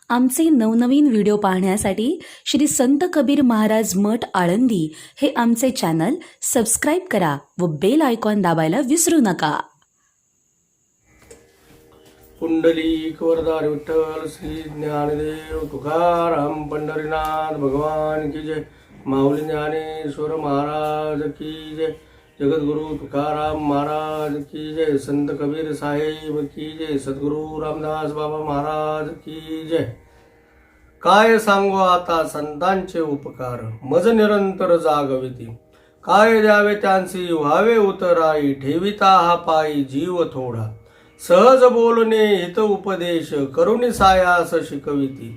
आमचे नवनवीन व्हिडिओ पाहण्यासाठी श्री संत कबीर महाराज मठ आळंदी हे आमचे चॅनल सबस्क्राईब करा व बेल आयकॉन दाबायला विसरू नका. पुंडलिक वरदारी विठ्ठल श्री ज्ञानदेव तुकाराम पंढरीनाथ भगवान की जय. माऊली ज्ञानेश्वर महाराज की जय. जगद्गुरु तुकाराम महाराज की जय. संत कबीर साहेब की जय. सद्गुरु रामदास बाबा महाराज की जय. काय सांगू आता संतांचे उपकार, मज निरंतर जागविती. काय द्यावे त्यांसी व्हावे उतराई, ठेविता हा पायी जीव थोडा. सहज बोलणे हित उपदेश, करुणी सायास शिकविती.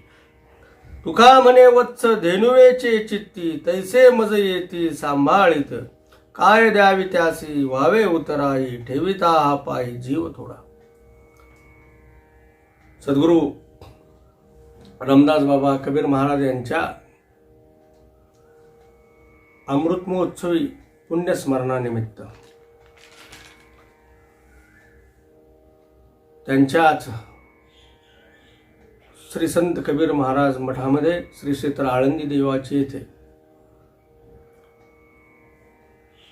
तुका म्हणे वत्स धेनुवेचे चित्ती, तैसे मज येती सांभाळीत. काय द्यावी त्यासी व्हावे उतराई, ठेविता हा पायी जीव थोडा. सद्गुरु रामदास बाबा कबीर महाराज यांच्या अमृत महोत्सवी पुण्यस्मरणानिमित्त त्यांच्याच श्री संत कबीर महाराज मठामध्ये श्री क्षेत्र आळंदी देवाची येथे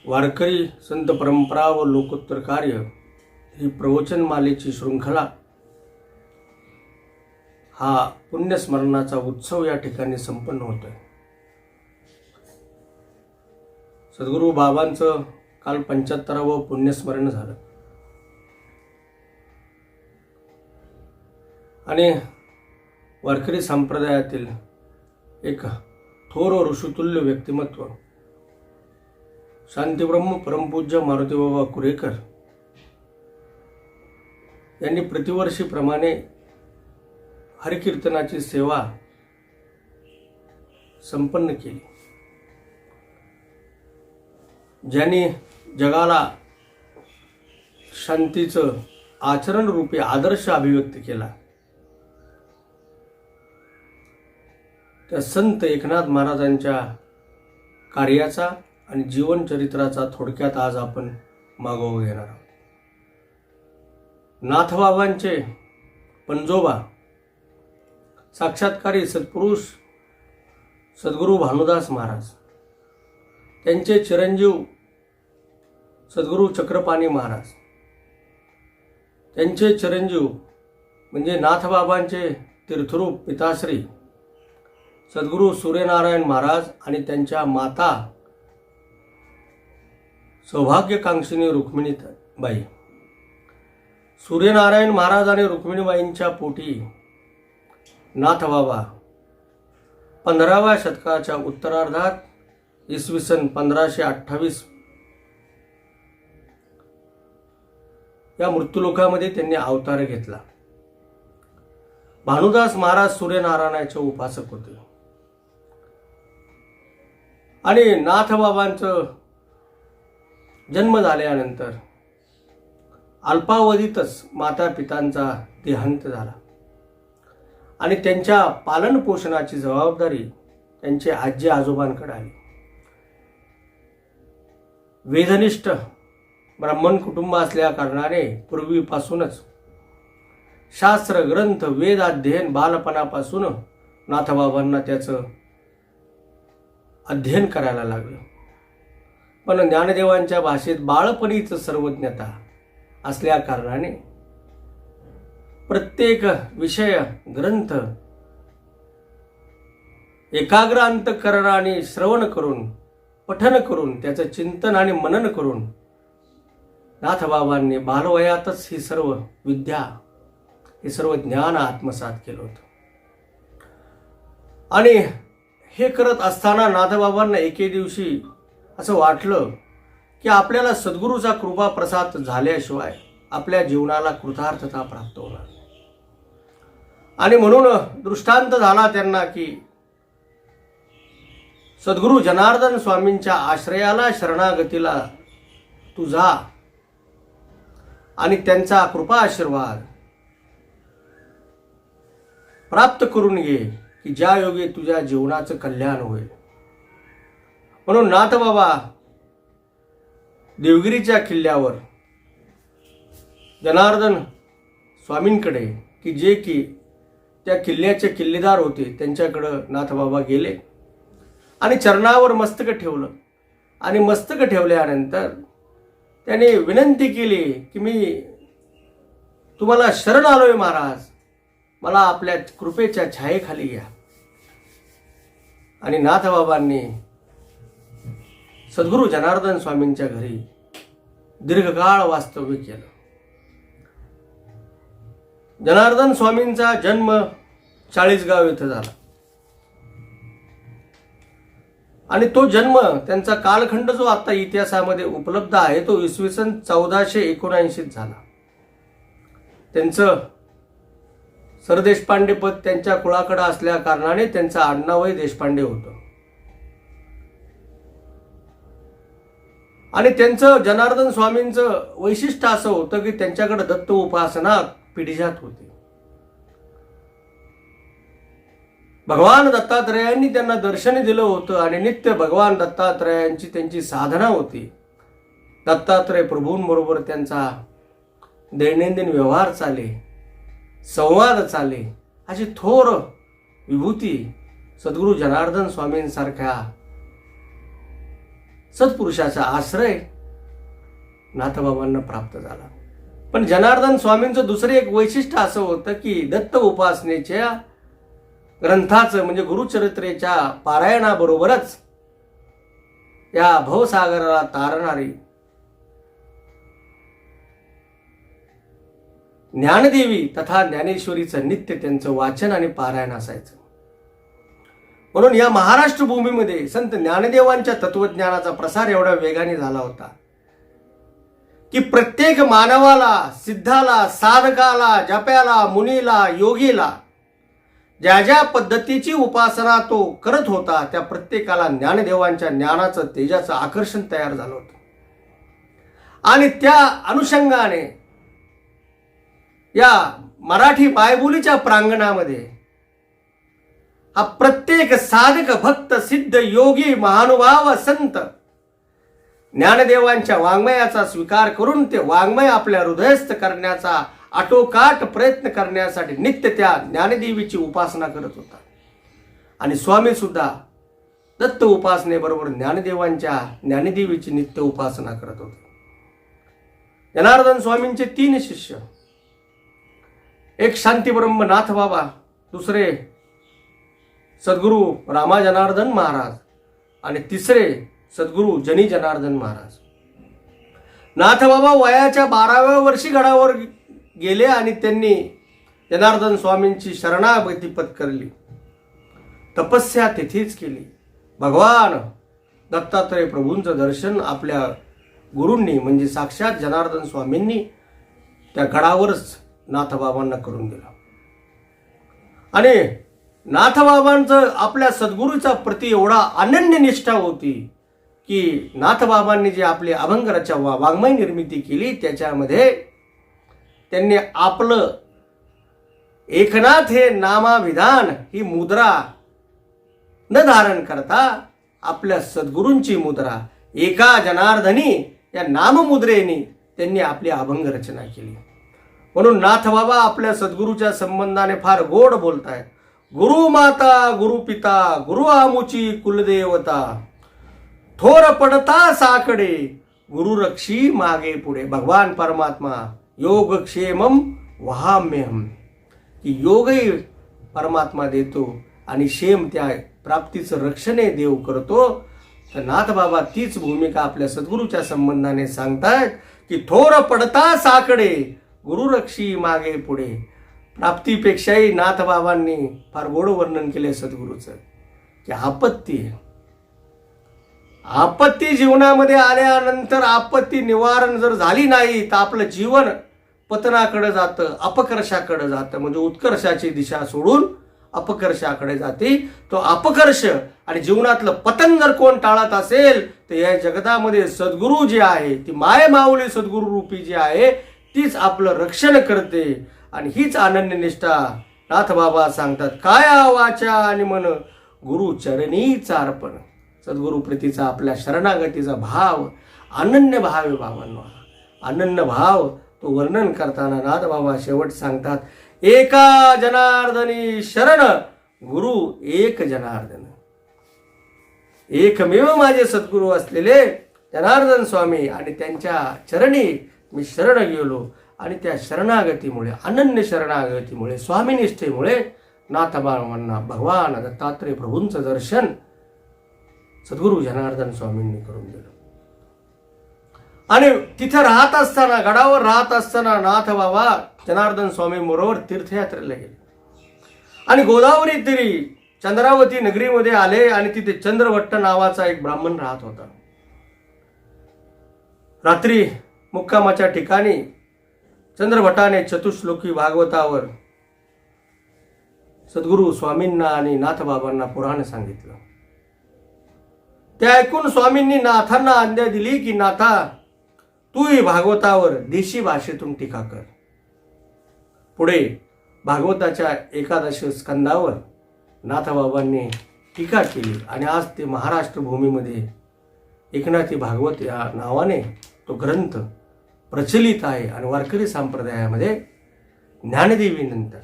वारकरी संत परंपरा व लोकोत्तर कार्य ही प्रवचनमालेची शृंखला, हा पुण्यस्मरणाचा उत्सव या ठिकाणी संपन्न होतोय. सद्गुरु बाबांचं काल 75वं पुण्यस्मरण झालं आणि वारकरी संप्रदायातील एक थोर ऋषितुल्य व्यक्तिमत्व शांतीब्रह्म परमपूज्य मारुतीबाबा कुरेकर यांनी प्रतिवर्षीप्रमाणे हरिकीर्तनाची सेवा संपन्न केली. ज्यांनी जगाला शांतीचं आचरण रूपी आदर्श अभिव्यक्त केला, त्या संत एकनाथ महाराजांच्या कार्याचा आणि जीवनचरित्राचा थोडक्यात आज आपण मागोवा घेणार आहोत. नाथबाबांचे पंजोबा साक्षात्कारी सत्पुरुष सद्गुरु भानुदास महाराज, त्यांचे चिरंजीव सद्गुरु चक्रपाणी महाराज, त्यांचे चिरंजीव म्हणजे नाथबाबांचे तीर्थरूप पिताश्री सद्गुरु सूर्यनारायण महाराज आणि त्यांच्या माता सौभाग्यकांक्षिणी रुक्मिणीबाई. सूर्यनारायण महाराज आणि रुक्मिणीबाईंच्या पोटी नाथबाबा 15व्या शतकाच्या उत्तरार्धात इसवी सन 1528 या मृत्यूलोकामध्ये त्यांनी अवतार घेतला. भानुदास महाराज सूर्यनारायणाचे उपासक होते आणि नाथबाबांचं जन्म झाल्यानंतर अल्पावधीतच माता पितांचा देहांत झाला आणि त्यांच्या पालन पोषणाची जबाबदारी त्यांचे आजी आजोबांकडे आली. वेदनिष्ठ ब्राह्मण कुटुंब असल्या कारणाने पूर्वीपासूनच शास्त्र ग्रंथ वेद अध्ययन बालपणापासून नाथबाबांना त्याचं अध्ययन करायला लागलं. पण ज्ञानदेवांच्या भाषेत बाळपणीच सर्वज्ञता असल्या कारणाने प्रत्येक विषय ग्रंथ एकाग्र अंतःकरणाने श्रवण करून पठन करून त्याचं चिंतन आणि मनन करून नाथबाबांनी बालवयातच ही सर्व विद्या, हे सर्व ज्ञान आत्मसात केलं होतं. आणि हे करत असताना नाथबाबांना एके दिवशी असं वाटलं की आपल्याला सद्गुरूचा कृपा प्रसाद झाल्याशिवाय आपल्या जीवनाला कृतार्थता प्राप्त होणार. आणि म्हणून दृष्टांत झाला त्यांना की सद्गुरू जनार्दन स्वामींच्या आश्रयाला शरणागतीला तू जा आणि त्यांचा कृपा आशीर्वाद प्राप्त करून घे की ज्या योगे तुझ्या जीवनाचं कल्याण होईल. म्हणून नाथबाबा देवगिरीच्या किल्ल्यावर जनार्दन स्वामींकडे की जे की त्या किल्ल्याचे किल्लेदार होते त्यांच्याकडं नाथबाबा गेले आणि चरणावर मस्तक ठेवलं आणि मस्तक ठेवल्यानंतर त्याने विनंती केली की मी तुम्हाला शरण आलोय महाराज, मला आपल्या कृपेच्या छायेखाली घ्या. आणि नाथबाबांनी सद्गुरू जनार्दन स्वामींच्या घरी दीर्घकाळ वास्तव्य केलं. जनार्दन स्वामींचा जन्म चाळीसगाव येथे झाला आणि तो जन्म, त्यांचा कालखंड जो आता इतिहासामध्ये उपलब्ध आहे तो इसवी सन 1479 झाला. त्यांचं सरदेशपांडे पद त्यांच्या कुळाकडे असल्या कारणाने त्यांचं आडनावही देशपांडे होतं. आणि त्यांचं जनार्दन स्वामींचं वैशिष्ट्य असं होतं की त्यांच्याकडे दत्त उपासना पिढीजात होती. भगवान दत्तात्रयांनी त्यांना दर्शन दिलं होतं आणि नित्य भगवान दत्तात्रयांची त्यांची साधना होती. दत्तात्रय प्रभूंबरोबर त्यांचा दैनंदिन व्यवहार चाले, संवाद चाले, अशी थोर विभूती सद्गुरू जनार्दन स्वामींसारख्या सत्पुरुषाचा आश्रय नाथबाबांना प्राप्त झाला. पण जनार्दन स्वामींचं दुसरे एक वैशिष्ट्य असं होतं की दत्त उपासनेच्या ग्रंथाचं म्हणजे गुरुचरित्रेच्या पारायणाबरोबरच या भवसागराला तारणारी ज्ञानदेवी तथा ज्ञानेश्वरीचं नित्य त्यांचं वाचन आणि पारायण असायचं. म्हणून या महाराष्ट्र भूमीमध्ये संत ज्ञानदेवांच्या तत्वज्ञानाचा प्रसार एवढ्या वेगाने झाला होता की प्रत्येक मानवाला, सिद्धाला, साधकाला, जप्याला, मुनीला, योगीला ज्या ज्या पद्धतीची उपासना तो करत होता त्या प्रत्येकाला ज्ञानदेवांच्या ज्ञानाचं, तेजाचं आकर्षण तयार झालं होतं. आणि त्या अनुषंगाने या मराठी बायबोलीच्या प्रांगणामध्ये हा प्रत्येक साधक, भक्त, सिद्ध, योगी, महानुभाव, संत ज्ञानदेवांच्या वाङ्मयाचा स्वीकार करून ते वाङ्मय आपल्या हृदयस्थ करण्याचा आटोकाट प्रयत्न करण्यासाठी नित्य त्या ज्ञानदेवीची उपासना करत होता. आणि स्वामी सुद्धा दत्त उपासनेबरोबर ज्ञानदेवीची नित्य उपासना करत होते. जनार्दन स्वामींचे 3 शिष्य, एक शांतीब्रह्म नाथबाबा, दुसरे सद्गुरू रामा जनार्दन महाराज आणि तिसरे सद्गुरू जनी जनार्दन महाराज. नाथबाबा वयाच्या 12व्या वर्षी गडावर गेले आणि त्यांनी जनार्दन स्वामींची शरणागती पत्करली. तपस्या तिथेच केली. भगवान दत्तात्रय प्रभूंचं दर्शन आपल्या गुरूंनी म्हणजे साक्षात जनार्दन स्वामींनी त्या गडावरच नाथबाबांना करून दिला. आणि नाथबाबांचं आपल्या सद्गुरूचा प्रती एवढा अनन्य निष्ठा होती की नाथबाबांनी जे आपली अभंगराच्या वाङ्मय निर्मिती केली त्याच्यामध्ये त्यांनी आपलं एकनाथ हे नामाभिधान ही मुद्रा न धारण करता आपल्या सद्गुरूंची मुद्रा एका जनार्दनी या नाममुद्रेने त्यांनी आपली अभंग रचना केली. म्हणून नाथबाबा आपल्या सद्गुरूच्या संबंधाने फार गोड बोलतायत. गुरु माता, गुरु पिता, गुरु आमुची कुलदेवता, थोर पडता साकडे, गुरु रक्षी मागे पुढे. भगवान परमात्मा योगक्षेमम वहाम्यहम, की योगही परमात्मा देतो आणि क्षेम त्या प्राप्तीचं रक्षणही देव करतो. तर नाथबाबा तीच भूमिका आपल्या सद्गुरूच्या संबंधाने सांगतायत की थोर पडता साकडे, गुरुरक्षी मागे पुढे. प्राप्तीपेक्षाही नाथबाबांनी फार गोड वर्णन केले सद्गुरूचं की आपत्ती जीवनामध्ये आल्यानंतर आपत्ती निवारण जर झाली नाही तर आपलं जीवन पतनाकडे जातं, अपकर्षाकडे जातं. म्हणजे उत्कर्षाची दिशा सोडून अपकर्षाकडे जाते. तो अपकर्ष आणि जीवनातलं पतन जर कोण टाळत असेल तर या जगतामध्ये सद्गुरू जे आहे, ती माय माऊली सद्गुरू रूपी जी आहे तीच आपलं रक्षण करते. आणि हीच अनन्य निष्ठा नाथबाबा सांगतात. काया वाचा आणि मन गुरु चरणीचा अर्पण. सद्गुरू प्रीतीचा आपल्या शरणागतीचा भाव अनन्य भाव आहे भावांनो. अनन्य भाव तो वर्णन करताना नाथबाबा शेवट सांगतात एका जनार्दनी शरण गुरु एक जनार्दन. एकमेव माझे सद्गुरू असलेले जनार्दन स्वामी आणि त्यांच्या चरणी मी शरण गेलो आणि त्या शरणागतीमुळे, अनन्य शरणागतीमुळे, स्वामीनिष्ठेमुळे नाथबाबांना भगवान दत्तात्रय प्रभूंचं दर्शन सद्गुरू जनार्दन स्वामींनी करून दिलं. आणि तिथे राहत असताना, गडावर राहत असताना नाथ बाबा जनार्दन स्वामी बरोबर तीर्थयात्रेला गेले आणि गोदावरी तीरी चंद्रावती नगरीमध्ये आले आणि तिथे चंद्रभट्ट नावाचा एक ब्राह्मण राहत होता. रात्री मुक्कामाच्या ठिकाणी चंद्रभट्टाने चतुश्लोकी भागवतावर सद्गुरू स्वामींना आणि नाथबाबांना पुराण सांगितलं. ते ऐकून स्वामींनी नाथांना आज्ञा दिली की नाथा, तूही भागवतावर देशी भाषेतून टीका कर. पुढे भागवताच्या 11 स्कंदावर नाथबाबांनी टीका केली आणि आज ते महाराष्ट्र भूमीमध्ये एकनाथी भागवत या नावाने तो ग्रंथ प्रचलित आहे. आणि वारकरी संप्रदायामध्ये ज्ञानदेवीनंतर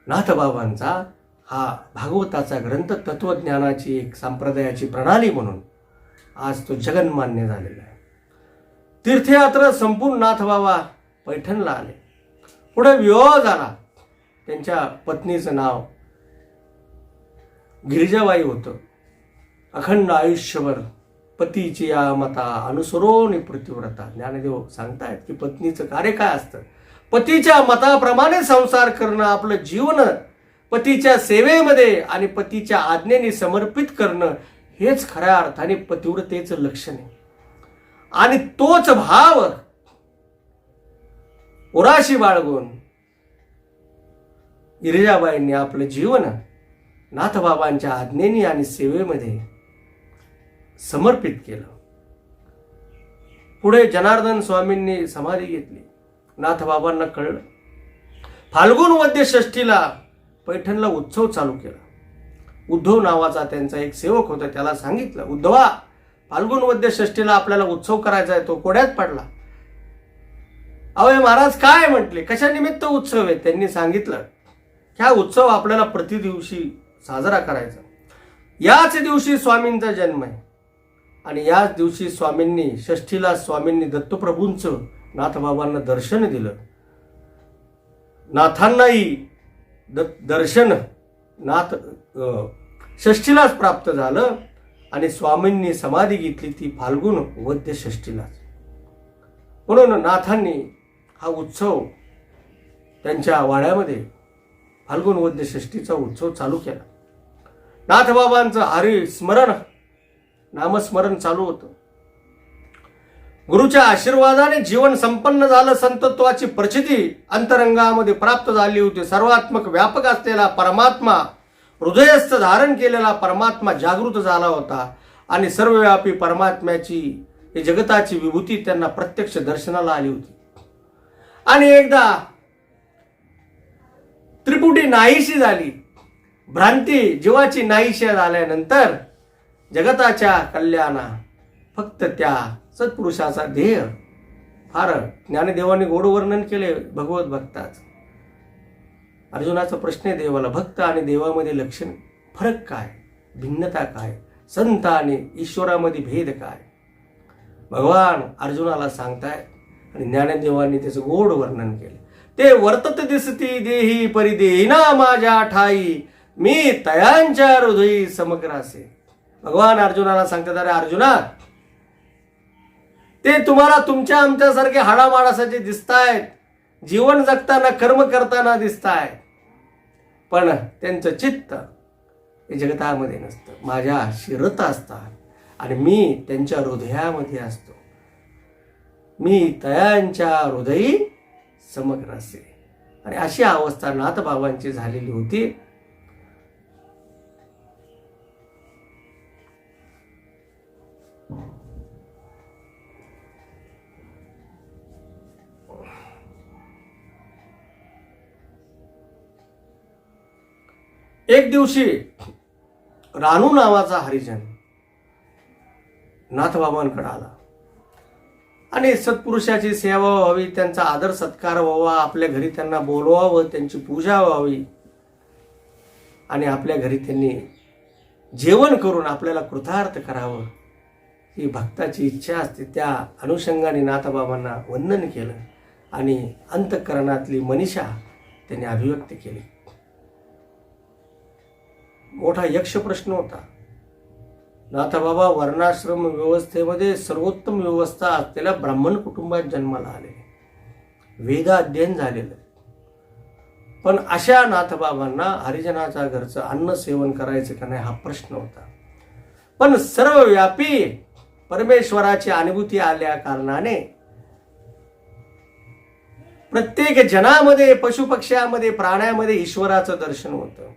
नाथबाबांचा हा भागवताचा ग्रंथ तत्वज्ञानाची एक संप्रदायाची प्रणाली म्हणून आज तो जगन्मान्य झालेला आहे. तीर्थयात्रा संपून नाथबाबा पैठणला आले. पुढे विवाह झाला. त्यांच्या पत्नीचं नाव गिरिजाबाई होतं. अखंड आयुष्यभर पतीची या मता अनुसरोनी पृथ्वीव्रता. ज्ञानदेव सांगतायत की पत्नीचं कार्य काय असतं. पतीच्या मताप्रमाणे संसार करणं, आपलं जीवन पतीच्या सेवेमध्ये आणि पतीच्या आज्ञेने समर्पित करणं हेच खऱ्या अर्थाने पतिव्रतेचं लक्षण आहे. आणि तोच भाव उराशी बाळगून गिरिजाबाईंनी आपलं जीवन नाथबाबांच्या आज्ञेने आणि सेवेमध्ये समर्पित केलं. पुढे जनार्दन स्वामींनी समाधी घेतली. नाथबाबांना कळलं. फाल्गुन वद्य षष्ठीला पैठणला उत्सव चालू केला. उद्धव नावाचा त्यांचा एक सेवक होता. त्याला सांगितलं, उद्धवा, फाल्गुन वद्य षष्ठीला आपल्याला उत्सव करायचा आहे. तो कोड्यात पडला. अहो महाराज काय म्हटले, कशा निमित्त उत्सव आहे? त्यांनी सांगितलं, हा उत्सव आपल्याला प्रतिदिवशी साजरा करायचा. याच दिवशी स्वामींचा जन्म आहे आणि याच दिवशी स्वामींनी षष्ठीला स्वामींनी दत्तप्रभूंचं नाथबाबांना दर्शन दिलं. नाथांनाही दर्शन नाथ षष्ठीलाच प्राप्त झालं आणि स्वामींनी समाधी घेतली ती फाल्गुन वद्य षष्ठीलाच. म्हणून नाथांनी हा उत्सव त्यांच्या वाड्यामध्ये फाल्गुन वद्य षष्ठीचा उत्सव चालू केला. नाथबाबांचं हरी स्मरण, नामस्मरण चालू होतं. गुरुच्या आशीर्वादाने जीवन संपन्न झालं. संतत्वाची प्रचिती अंतरंगामध्ये प्राप्त झाली होती. सर्वात्मक व्यापक असलेला परमात्मा, हृदयस्थ धारण केलेला परमात्मा जागृत झाला होता आणि सर्वव्यापी परमात्म्याची ही जगताची विभूती त्यांना प्रत्यक्ष दर्शनाला आली होती. आणि एकदा त्रिपुटी नाहीशी झाली. भ्रांती जीवाची नाहीशी झाल्यानंतर जगताच्या कल्याणा फक्त त्या सत्पुरुषाचा ध्येय. फार ज्ञानदेवाने गोड वर्णन केले भगवत भक्ताच. अर्जुनाचा प्रश्न आहे देवाला, भक्त आणि देवामध्ये लक्षण फरक काय, भिन्नता काय, संत आणि ईश्वरामध्ये भेद काय, भगवान अर्जुनाला सांगताय. आणि ज्ञानदेवांनी त्याचं गोड वर्णन केलं. ते वर्तत दिसती देही परिदेहिना माझ्या ठाई, मी तयांच्या हृदयी समग्र असे. भगवान अर्जुनाला सांगतात, अरे अर्जुना, ते तुम्हाला तुमच्या आमच्यासारखे हाडामाडासाचे दिसतायत, जीवन जगताना कर्म करताना दिसताय, पण त्यांचं चित्त हे जगतामध्ये नसतं. माझ्या शिरत असतात आणि मी त्यांच्या हृदयामध्ये असतो. मी तयांच्या हृदयी समग्र असे. आणि अशी अवस्था नाथबाबांची झालेली होती. एक दिवशी रानू नावाचा हरिजन नाथबाबांकडे आला आणि सत्पुरुषाची सेवा व्हावी, त्यांचा आदर सत्कार व्हावा, आपल्या घरी त्यांना बोलवावं, त्यांची पूजा व्हावी आणि आपल्या घरी त्यांनी जेवण करून आपल्याला कृतार्थ करावं ही भक्ताची इच्छा असते. त्या अनुषंगाने नाथबाबांना वंदन केलं आणि अंतःकरणातली मनीषा त्यांनी अभिव्यक्त केली. मोठा यक्ष प्रश्न होता. नाथबाबा वर्णाश्रम व्यवस्थेमध्ये सर्वोत्तम व्यवस्था असलेल्या ब्राह्मण कुटुंबात जन्माला आले, वेद अध्ययन झालेलं, पण अशा नाथबाबांना हरिजनाच्या घरचं अन्न सेवन करायचं का नाही हा प्रश्न होता. पण सर्वव्यापी परमेश्वराची अनुभूती आल्या कारणाने प्रत्येक जनामध्ये, पशुपक्ष्यामध्ये, प्राण्यामध्ये ईश्वराचं दर्शन होतं.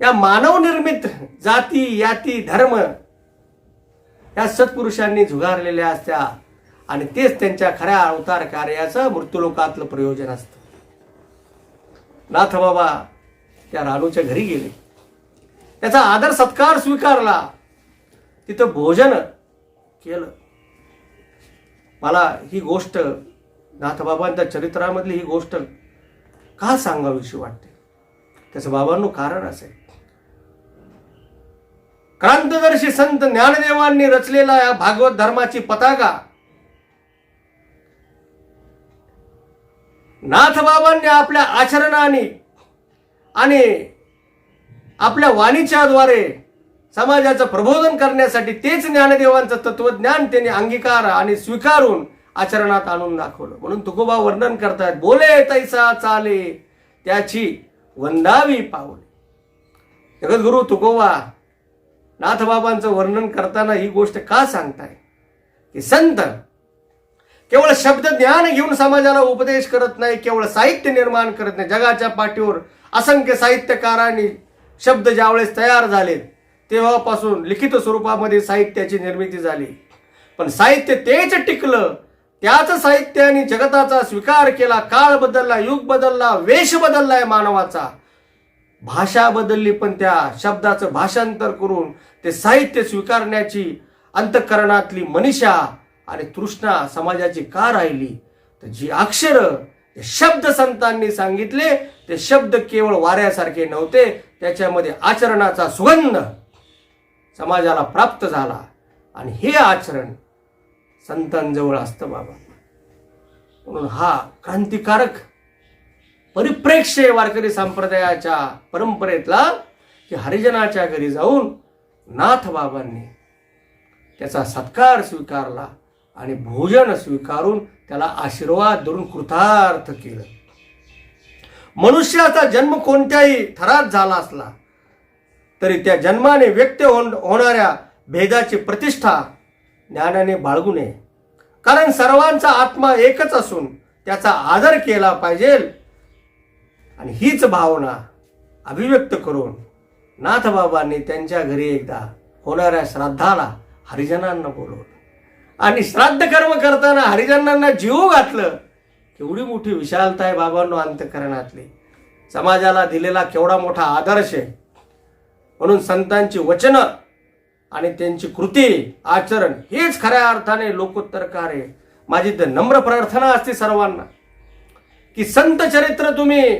या मानव निर्मित जाती, याती, धर्म या सत्पुरुषांनी झुगारलेल्या असत्या आणि तेच त्यांच्या खऱ्या अवतार कार्याचं मृत्यूलोकातलं प्रयोजन असतं. नाथबाबा त्या रानूच्या घरी गेले, त्याचा आदर सत्कार स्वीकारला, तिथं भोजन केलं. मला ही गोष्ट नाथबाबांच्या चरित्रामधली ही गोष्ट का सांगावीशी वाटते. त्याचं बाबांनो कारण असेल. क्रांतदर्शी संत ज्ञानदेवांनी रचलेला या भागवत धर्माची पताका नाथबाबांनी आपल्या आचरणाने आणि आपल्या वाणीच्या द्वारे समाजाचं प्रबोधन करण्यासाठी तेच ज्ञानदेवांचं तत्वज्ञान त्यांनी अंगीकार आणि स्वीकारून आचरणात आणून दाखवलं. म्हणून तुकोबा वर्णन करतात, बोले तैसा चाले त्याची वंदावी पावले. जगद्गुरु तुकोबा नाथबाबांचं वर्णन करताना ही गोष्ट का सांगताय की संत केवळ शब्द ज्ञान घेऊन समाजाला उपदेश करत नाही, केवळ साहित्य निर्माण करत नाही. जगाच्या पाठीवर असंख्य साहित्यकारांनी शब्द ज्यावेळेस तयार झालेत तेव्हापासून लिखित स्वरूपामध्ये साहित्याची निर्मिती झाली. पण साहित्य तेच टिकलं, त्याच साहित्याने जगताचा स्वीकार केला. काळ बदलला, युग बदलला, वेश बदललाय मानवाचा, भाषा बदलली, पण त्या शब्दाचं भाषांतर करून ते साहित्य स्वीकारण्याची अंतःकरणातली मनीषा आणि तृष्णा समाजाची का राहिली. तर जी अक्षरं, शब्द संतांनी सांगितले ते शब्द केवळ वाऱ्यासारखे नव्हते, त्याच्यामध्ये आचरणाचा सुगंध समाजाला प्राप्त झाला आणि हे आचरण संतांजवळ असतं बाबा. म्हणून हा क्रांतिकारक परिप्रेक्ष्य वारकरी संप्रदायाच्या परंपरेतला की हरिजनाच्या घरी जाऊन नाथबाबांनी त्याचा सत्कार स्वीकारला आणि भोजन स्वीकारून त्याला आशीर्वाद देऊन कृतार्थ केलं. मनुष्याचा जन्म कोणत्याही थरात झाला असला तरी त्या जन्माने व्यक्त होणाऱ्या भेदाची प्रतिष्ठा ज्ञानाने बाळगू नये. कारण सर्वांचा आत्मा एकच असून त्याचा आदर केला पाहिजे आणि हीच भावना अभिव्यक्त करून नाथबाबांनी त्यांच्या घरी एकदा होणाऱ्या श्राद्धाला हरिजनांना बोलवलं आणि श्राद्ध कर्म करताना हरिजनांना जीव घातलं. केवढी मोठी विशालता आहे बाबांनो अंतःकरणातली. समाजाला दिलेला केवढा मोठा आदर्श आहे. म्हणून संतांची वचनं आणि त्यांची कृती आचरण हेच खऱ्या अर्थाने लोकोत्तर कार्य. माझी तर नम्र प्रार्थना असते सर्वांना की संत चरित्र तुम्ही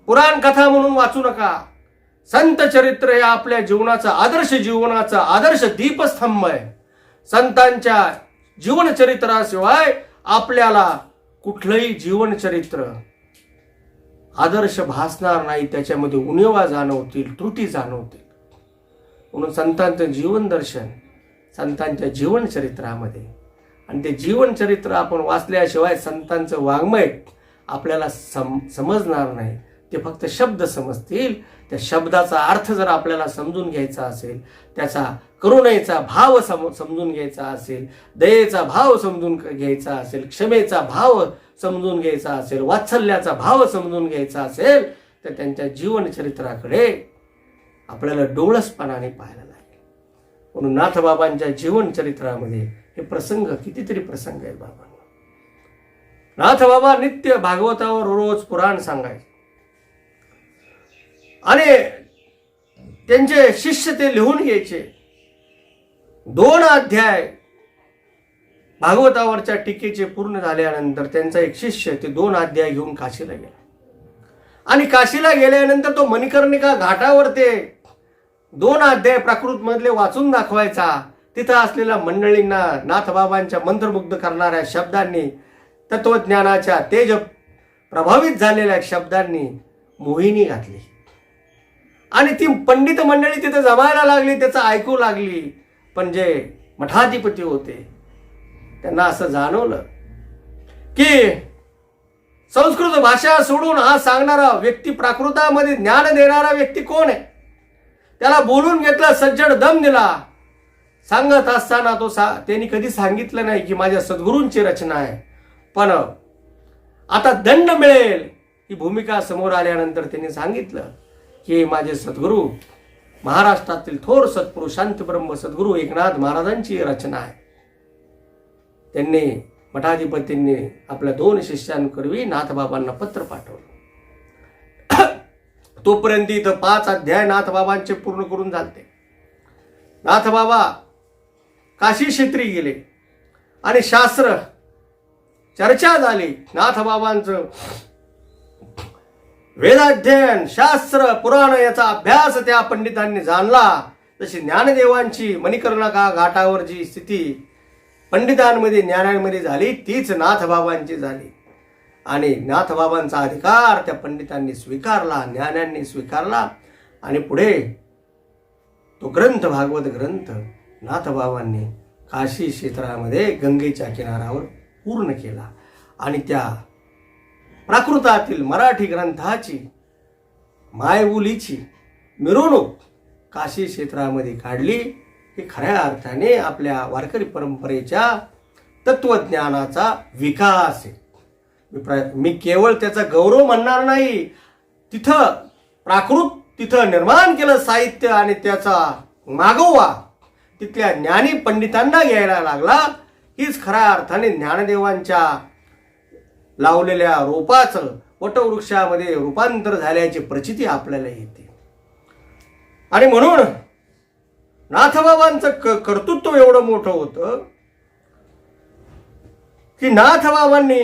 पुराण कथा म्हणून वाचू नका. संत चरित्र हे आपल्या जीवनाचा आदर्श दीपस्तंभ आहे. संतांच्या जीवनचरित्राशिवाय आपल्याला कुठलंही जीवनचरित्र आदर्श भासणार नाही. त्याच्यामध्ये उणिवा जाणवतील, त्रुटी जाणवतील. म्हणून संतांचं जीवन दर्शन संतांच्या जीवनचरित्रामध्ये आणि ते जीवनचरित्र आपण वाचल्याशिवाय संतांचं वाङ्मय आपल्याला समजणार नाही. ते फक्त शब्द समजतील. त्या शब्दाचा अर्थ जर आपल्याला समजून घ्यायचा असेल, त्याचा करुणेचा भाव समजून घ्यायचा असेल, दयेचा भाव समजून घ्यायचा असेल, क्षमेचा भाव समजून घ्यायचा असेल, वात्सल्याचा भाव समजून घ्यायचा असेल, तर त्यांच्या जीवनचरित्राकडे आपल्याला डोळसपणाने पाहायला लागेल. म्हणून नाथबाबांच्या जीवनचरित्रामध्ये हे प्रसंग कितीतरी प्रसंग आहेत बाबांना. नाथबाबा नित्य भागवतावर रोज पुराण सांगायचे आणि त्यांचे शिष्य ते लिहून घ्यायचे. 2 अध्याय भागवतावरच्या टीकेचे पूर्ण झाल्यानंतर त्यांचा एक शिष्य ते 2 अध्याय घेऊन काशीला गेला. आणि काशीला गेल्यानंतर तो मणिकर्णिका घाटावर ते 2 अध्याय प्राकृत मधले वाचून दाखवायचा. तिथं असलेल्या मंडळींना नाथबाबांच्या मंत्रमुग्ध करणाऱ्या शब्दांनी, तत्वज्ञानाच्या तेज प्रभावित झालेल्या शब्दांनी मोहिनी घातली. आणि ती पंडित मंडळी तिथे जमायला लागली, त्याचं ऐकू लागली. पण जे मठाधिपती होते त्यांना असं जाणवलं की संस्कृत भाषा सोडून हा सांगणारा व्यक्ती, प्राकृतामध्ये ज्ञान देणारा व्यक्ती कोण आहे. त्याला बोलून घेतलं, सज्जड दम दिला. सांगत असताना त्यांनी कधी सांगितलं नाही की माझ्या सद्गुरूंची रचना आहे. पण आता दंड मिळेल ही भूमिका समोर आल्यानंतर त्यांनी सांगितलं की माझे सद्गुरू महाराष्ट्रातील थोर सत्पुरुष शांत ब्रह्म सद्गुरू एकनाथ महाराजांची रचना आहे. त्यांनी मठाधिपतींनी आपल्या 2 शिष्यांकरवी नाथबाबांना पत्र पाठवलं. तोपर्यंत इथं 5 अध्याय नाथबाबांचे पूर्ण करून झालते. नाथबाबा काशी क्षेत्री गेले आणि शास्त्र चर्चा झाली. नाथबाबांचं वेदाध्ययन, शास्त्र, पुराण याचा अभ्यास त्या पंडितांनी जाणला. तशी ज्ञानदेवांची मणिकर्णिका घाटावर जी स्थिती पंडितांमध्ये ज्ञानांमध्ये झाली तीच नाथबाबांची झाली. आणि नाथबाबांचा अधिकार त्या पंडितांनी स्वीकारला, ज्ञानांनी स्वीकारला. आणि पुढे तो ग्रंथ, भागवत ग्रंथ नाथबाबांनी काशी क्षेत्रामध्ये गंगेच्या किनाऱ्यावर पूर्ण केला. आणि त्या प्राकृतातील मराठी ग्रंथाची, मायबोलीची मिरवणूक काशी क्षेत्रामध्ये काढली. ही खऱ्या अर्थाने आपल्या वारकरी परंपरेच्या तत्वज्ञानाचा विकास आहे. मी केवळ त्याचा गौरव म्हणणार नाही. तिथं प्राकृत तिथं निर्माण केलं साहित्य आणि त्याचा मागोवा तिथल्या ज्ञानी पंडितांना घ्यायला लागला. हीच खऱ्या अर्थाने ज्ञानदेवांच्या लावलेल्या रोपाचं वटवृक्षामध्ये रूपांतर झाल्याची प्रचिती आपल्याला येते. आणि म्हणून नाथबाबांचं कर्तृत्व एवढं मोठं होतं की नाथबाबांनी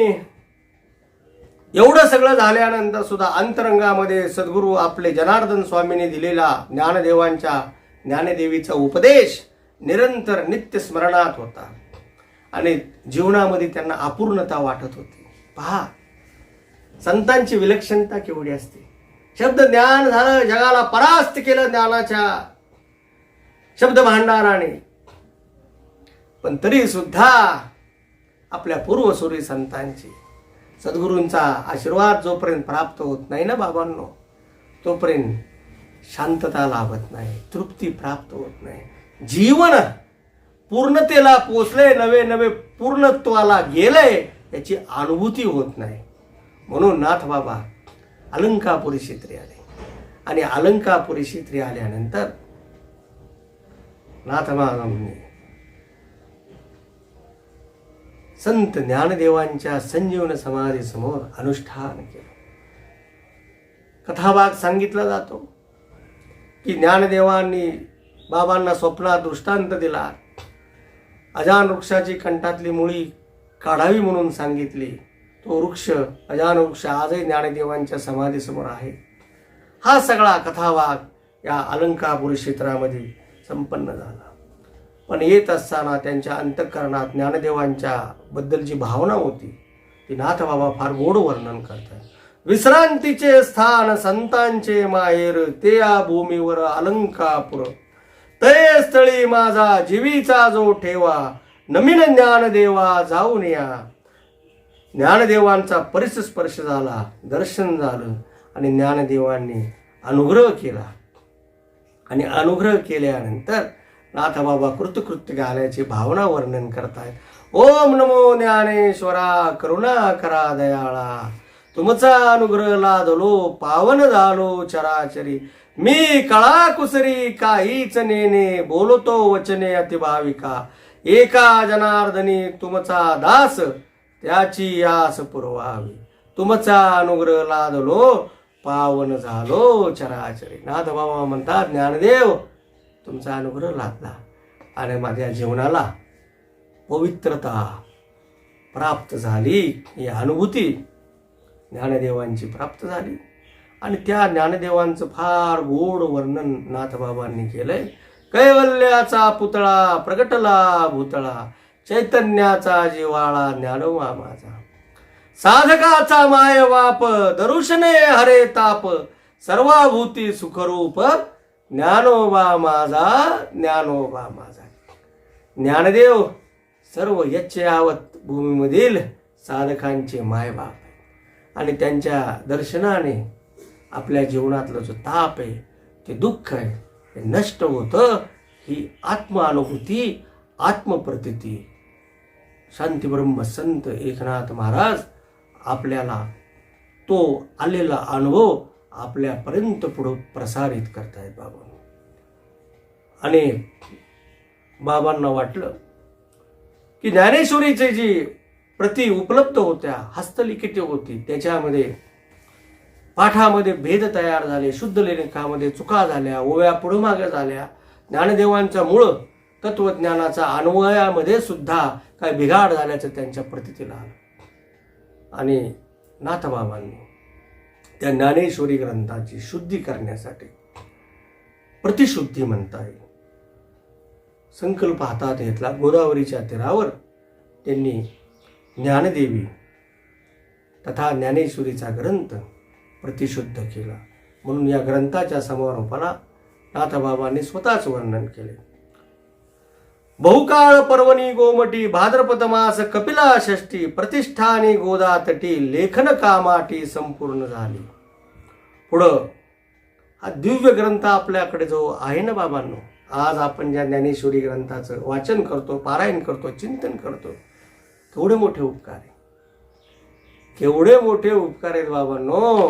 एवढं सगळं झाल्यानंतर सुद्धा अंतरंगामध्ये सद्गुरू आपले जनार्दन स्वामींनी दिलेला ज्ञानदेवांच्या ज्ञानदेवीचा उपदेश निरंतर नित्य स्मरणात होता. आणि जीवनामध्ये त्यांना अपूर्णता वाटत होती. पहा, संतांची विलक्षणता केवढी असते. शब्द ज्ञान झालं, जगाला परास्त केलं ज्ञानाच्या शब्द भांडाराने. पण तरी सुद्धा आपल्या पूर्वसुरी संतांची सद्गुरूंचा आशीर्वाद जोपर्यंत प्राप्त होत नाही ना बाबांनो, तोपर्यंत शांतता लाभत नाही, तृप्ती प्राप्त होत नाही. जीवन पूर्णतेला पोचले, नवे नवे पूर्णत्वाला गेलंय याची अनुभूती होत नाही. म्हणून नाथबाबा अलंकापुरी क्षेत्री आले. आणि अलंकापुरी क्षेत्री आल्यानंतर नाथबाबांनी संत ज्ञानदेवांच्या संजीवन समाधी समोर अनुष्ठान केलं. कथाभाग सांगितला जातो की ज्ञानदेवांनी बाबांना स्वप्नात दृष्टांत दिला. अजान वृक्षाची कंठातली मुळी काढावी म्हणून सांगितली. तो वृक्ष, अजान वृक्ष आजही ज्ञानदेवांच्या समाधीसमोर आहे. हा सगळा कथाभाग या अलंकापुरी क्षेत्रामध्ये संपन्न झाला. पण येत असताना त्यांच्या अंतःकरणात ज्ञानदेवांच्या बद्दल जी भावना होती ती नाथबाबा फार गोड वर्णन करतात. विश्रांतीचे स्थान संतांचे माहेर, ते या भूमीवर अलंकापुर. तये स्थळी माझा जीवीचा जो ठेवा, नमीन ज्ञानदेवा जाऊन या. ज्ञानदेवांचा परिस्पर्श झाला, दर्शन झालं आणि ज्ञानदेवांनी अनुग्रह केला. आणि अनुग्रह केल्यानंतर नाथबाबा कृतकृत्य झाल्याची भावना वर्णन करतायत. ओम नमो ज्ञानेश्वरा, करुणा करा दयाळा. तुमचा अनुग्रह लादलो, पावन झालो चराचरी. मी कळा कुसरी काहीच नेने, बोलतो वचने अतिभाविका. एका जनार्दनी तुमचा दास, त्याची आस पुरवावी. तुमचा अनुग्रह लादलो, पावन झालो चराचरी. नाथबाबा म्हणतात, ज्ञानदेव तुमचा अनुग्रह लादला आणि माझ्या जीवनाला पवित्रता, प्राप्त झाली, ही अनुभूती ज्ञानदेवांची प्राप्त झाली. आणि त्या ज्ञानदेवांचं फार गोड वर्णन नाथबाबांनी केलंय. कैवल्याचा पुतळा प्रगटला भूतळा, चैतन्याचा जिवाळा ज्ञानोबा माझा. साधकाचा मायबाप दरुशने हरे ताप, सर्वाभूती सुखरूप ज्ञानोबा माझा ज्ञानोबा माझा. ज्ञानदेव सर्व यच्चयावत भूमीमधील साधकांचे मायबाप आहे. आणि त्यांच्या दर्शनाने आपल्या जीवनातलं जो ताप आहे, ते दुःख आहे, ते नष्ट होतं. ही आत्मानुभूती, आत्मप्रतीती शांतीब्रह्म संत एकनाथ महाराज आपल्याला तो आलेला अनुभव आपल्यापर्यंत पुढं प्रसारित करतायत बाबा. आणि बाबांना वाटलं की ज्ञानेश्वरीचे जी प्रती उपलब्ध होत्या, हस्तलिखित होती, त्याच्यामध्ये पाठामध्ये भेद तयार झाले, शुद्ध लेखनामध्ये चुका झाल्या, ओव्या पुढं मागे झाल्या. ज्ञानदेवांच्या मूळ तत्वज्ञानाचा अन्वयामध्ये सुद्धा काय बिघाड झाल्याचं त्यांच्या प्रतीतीला आलं. आणि नाथबाबांनी त्या ज्ञानेश्वरी ग्रंथाची शुद्धी करण्यासाठी, प्रतिशुद्धी म्हणता येईल, संकल्प हातात घेतला. गोदावरीच्या तीरावर त्यांनी ज्ञानदेवी तथा ज्ञानेश्वरीचा ग्रंथ प्रतिशुद्ध केला. म्हणून या ग्रंथाच्या समारोपाला नाथबाबांनी स्वतःच वर्णन केले. बहुकाळ पर्वणी गोमटी, भाद्रपद मास कपिला षष्टी, प्रतिष्ठानी गोदातटी, लेखन कामाटी संपूर्ण झाली. पुढं हा दिव्य ग्रंथ आपल्याकडे जो आहे ना बाबांनो, आज आपण ज्या ज्ञानेश्वरी ग्रंथाचं वाचन करतो, पारायण करतो, चिंतन करतो, केवढे मोठे उपकार आहे, केवढे मोठे उपकार आहेत बाबांनो,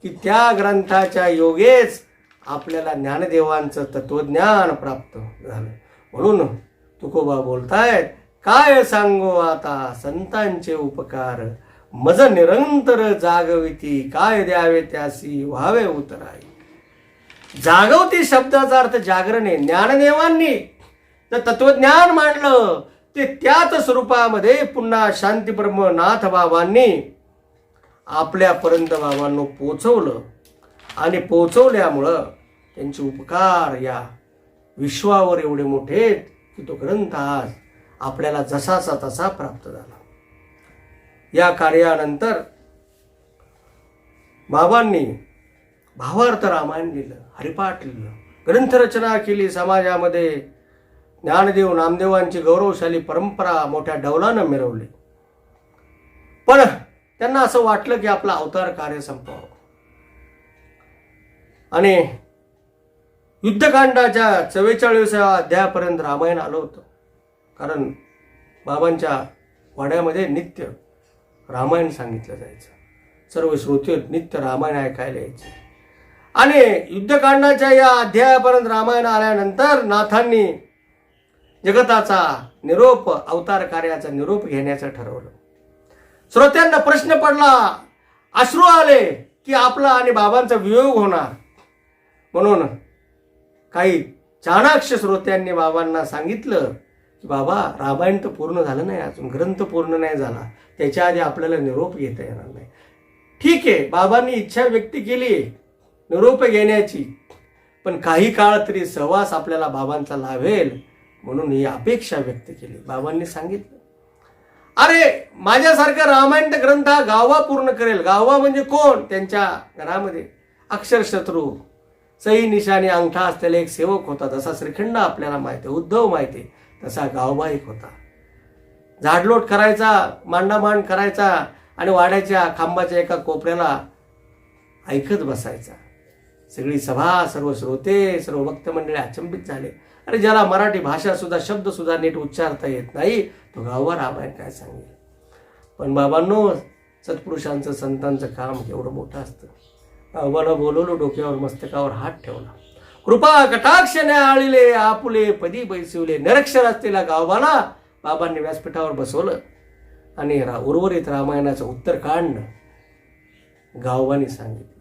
की त्या ग्रंथाच्या योगेच आपल्याला ज्ञानदेवांचं तत्वज्ञान प्राप्त झालं. म्हणून तुकोबा बोलतायत, काय सांगो आता संतांचे उपकार, मज निरंतर जागविती, काय द्यावे त्यासी व्हावे उतराई. जागवती शब्दाचा अर्थ जागरण आहे. ज्ञानदेवांनी जर तत्वज्ञान मांडलं, ते त्याच स्वरूपामध्ये पुन्हा शांतीब्रह्म नाथ बाबांनी आपल्यापर्यंत बाबांनो पोचवलं. आणि पोचवल्यामुळं त्यांचे उपकार या विश्वावर एवढे मोठे आहेत की तो ग्रंथ आज आपल्याला जसाचा तसा प्राप्त झाला. या कार्यानंतर बाबांनी भावार्थ रामायण लिहिलं, हरिपाठ लिहिलं, ग्रंथरचना केली. समाजामध्ये ज्ञानदेव नामदेवांची गौरवशाली परंपरा मोठ्या डौलानं मिरवली. पण त्यांना असं वाटलं की आपलं अवतार कार्य संपवावं. आणि युद्धकांडाच्या 44व्या अध्यायापर्यंत रामायण आलं होतं. कारण बाबांच्या वाड्यामध्ये नित्य रामायण सांगितलं जायचं. सर्व श्रोते नित्य रामायण ऐकायला यायचे. आणि युद्धकांडाच्या या अध्यायापर्यंत रामायण आल्यानंतर नाथांनी जगताचा निरोप, अवतार कार्याचा निरोप घेण्याचं ठरवलं. श्रोत्यांना प्रश्न पडला, अश्रू आले की आपला आणि बाबांचा वियोग होणार. म्हणून काही चाणाक्ष श्रोत्यांनी बाबांना सांगितलं की बाबा, रामायण तर पूर्ण झालं नाही अजून, ग्रंथ पूर्ण नाही झाला, त्याच्या आधी आपल्याला निरोप घेता येणार नाही. ठीक आहे, बाबांनी इच्छा व्यक्त केली निरोप घेण्याची, पण काही काळ तरी सहवास आपल्याला बाबांचा लाभेल म्हणून ही अपेक्षा व्यक्त केली. बाबांनी सांगितलं, अरे माझ्यासारखा रामायण ग्रंथ हा गावा पूर्ण करेल. गावा म्हणजे कोण? त्यांच्या घरामध्ये अक्षरशत्रू, सही निशाणी अंगठा असलेला एक सेवक होता. जसा श्रीखंड आपल्याला माहिती आहे, उद्धव माहिती आहे, तसा गावबा एक होता. झाडलोट करायचा, मांडामांड करायचा आणि वाड्याच्या खांबाच्या एका कोपऱ्याला ऐकत बसायचा. सगळी सभा, सर्व श्रोते, सर्व भक्त मंडळी अचंबित झाले. अरे ज्याला मराठी भाषा सुद्धा, शब्द सुद्धा नीट उच्चारता येत नाही, तो गावबा रामायण काय सांगेल. पण बाबांनो, सत्पुरुषांचं, संतांचं काम एवढं मोठं असतं. गावबानं बोलवलं, डोक्यावर मस्तकावर हात ठेवला, कृपा कटाक्षने आळिले आपुले पदी बैसवले. निरक्षर असलेला गावबाला बाबांनी व्यासपीठावर बसवलं आणि उर्वरित रामायणाचं उत्तरकांड गावबानी सांगितलं.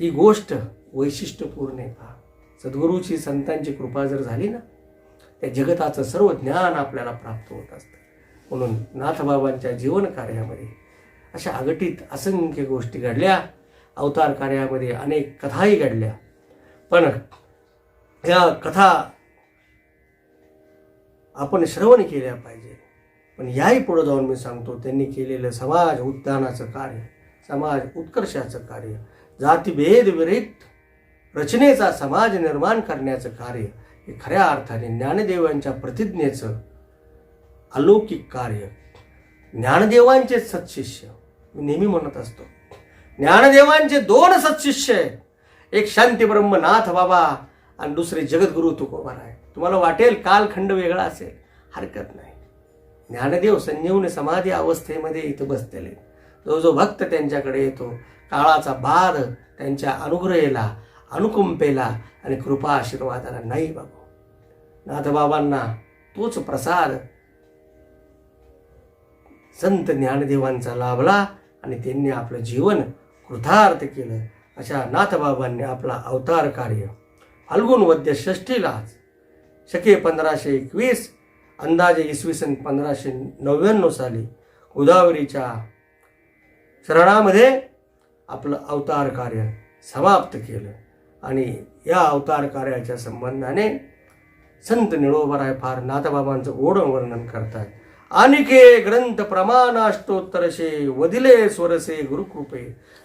ही गोष्ट वैशिष्ट्यपूर्ण आहे. पहा, सद्गुरूची, संतांची कृपा जर झाली ना, त्या जगताचं सर्व ज्ञान आपल्याला प्राप्त होत असतं. म्हणून नाथबाबांच्या जीवन कार्यामध्ये अशा अगटित असंख्य गोष्टी घडल्या. अवतार कार्यामध्ये अनेक कथाही घडल्या. पण या कथा आपण श्रवण केल्या पाहिजे. पण याही पुढे जाऊन मी सांगतो, त्यांनी केलेलं समाज उद्धानाचं कार्य, समाज उत्कर्षाचं कार्य, जातीभेद विरहित रचनेचा समाज निर्माण करण्याचं कार्य हे खऱ्या अर्थाने ज्ञानदेवांच्या प्रतिज्ञेचं अलौकिक कार्य. ज्ञानदेवांचे सत्शिष्य, मी नेहमी म्हणत असतो, ज्ञानदेवांचे 2 सत्शिष्य आहेत. एक शांती ब्रह्म नाथ बाबा आणि दुसरे जगद्गुरु तुकोबाराय. तुम्हाला वाटेल कालखंड वेगळा असेल, हरकत नाही. ज्ञानदेव संजीवनी समाधी अवस्थेमध्ये इथं बसलेले. जो भक्त त्यांच्याकडे येतो, काळाचा बाध त्यांच्या अनुग्रहेला, अनुकंपेला आणि कृपा आशीर्वादाला नाही बाबू. नाथबाबांना तोच प्रसाद संत ज्ञानदेवांचा लाभला आणि त्यांनी आपलं जीवन कृतार्थ केलं. अशा नाथबाबांनी आपला अवतार कार्य फाल्गुन वद्य षष्ठीलाच शके 1521 अंदाजे इसवी सन 1599 साली गोदावरीच्या शरणामध्ये आपलं अवतार कार्य समाप्त केलं. आणि या अवतार कार्याच्या संबंधाने संत निळोबाराय फार नाथबाबांचं गोड वर्णन करतात. अनिके ग्रंथ प्रमाणाष्टोत्तरशे वदिले स्वरसे गुरुकृपे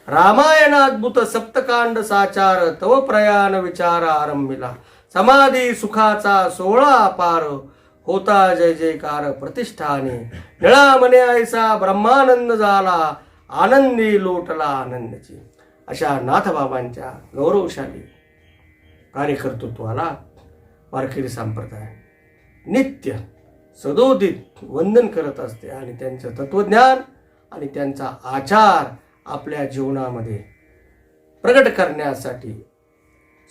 रामायण अद्भुत सप्तकांड साचार तव प्रयाण विचार आरंभिला समाधी सुखाचा सोहळा अपार होता जय जयकार प्रतिष्ठाने निळामने ऐसा ब्रह्मानंद झाला आनंदी लोटला आनंदची. अशा नाथबाबांच्या गौरवशाली कार्यकर्तृत्वाला वारकरी संप्रदाय नित्य सदोदित वंदन करत असते आणि त्यांचं तत्वज्ञान आणि त्यांचा आचार आपल्या जीवनामध्ये प्रगट करण्यासाठी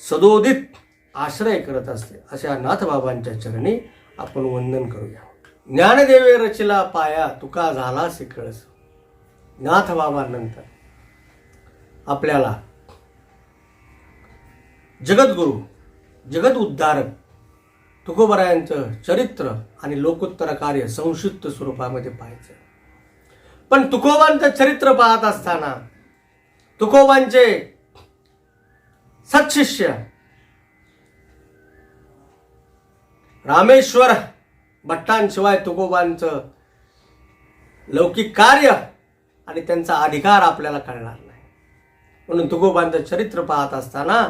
सदोदित आश्रय करत असते. अशा नाथबाबांच्या चरणी आपण वंदन करूया. ज्ञानदेवे रचिला पाया तुका झाला कळस. नाथबाबांनंतर आपल्याला जगद्गुरु, जगद उद्धारक तुकोबारायांचं चरित्र आणि लोकोत्तर कार्य संक्षिप्त स्वरूपामध्ये पाहायचं. पण तुकोबांचं चरित्र पाहत असताना तुकोबांचे सत्शिष्य रामेश्वर भट्टांशिवाय तुकोबांचं लौकिक कार्य आणि त्यांचा अधिकार आपल्याला कळणार नाही. म्हणून तुकोबांचं चरित्र पाहत असताना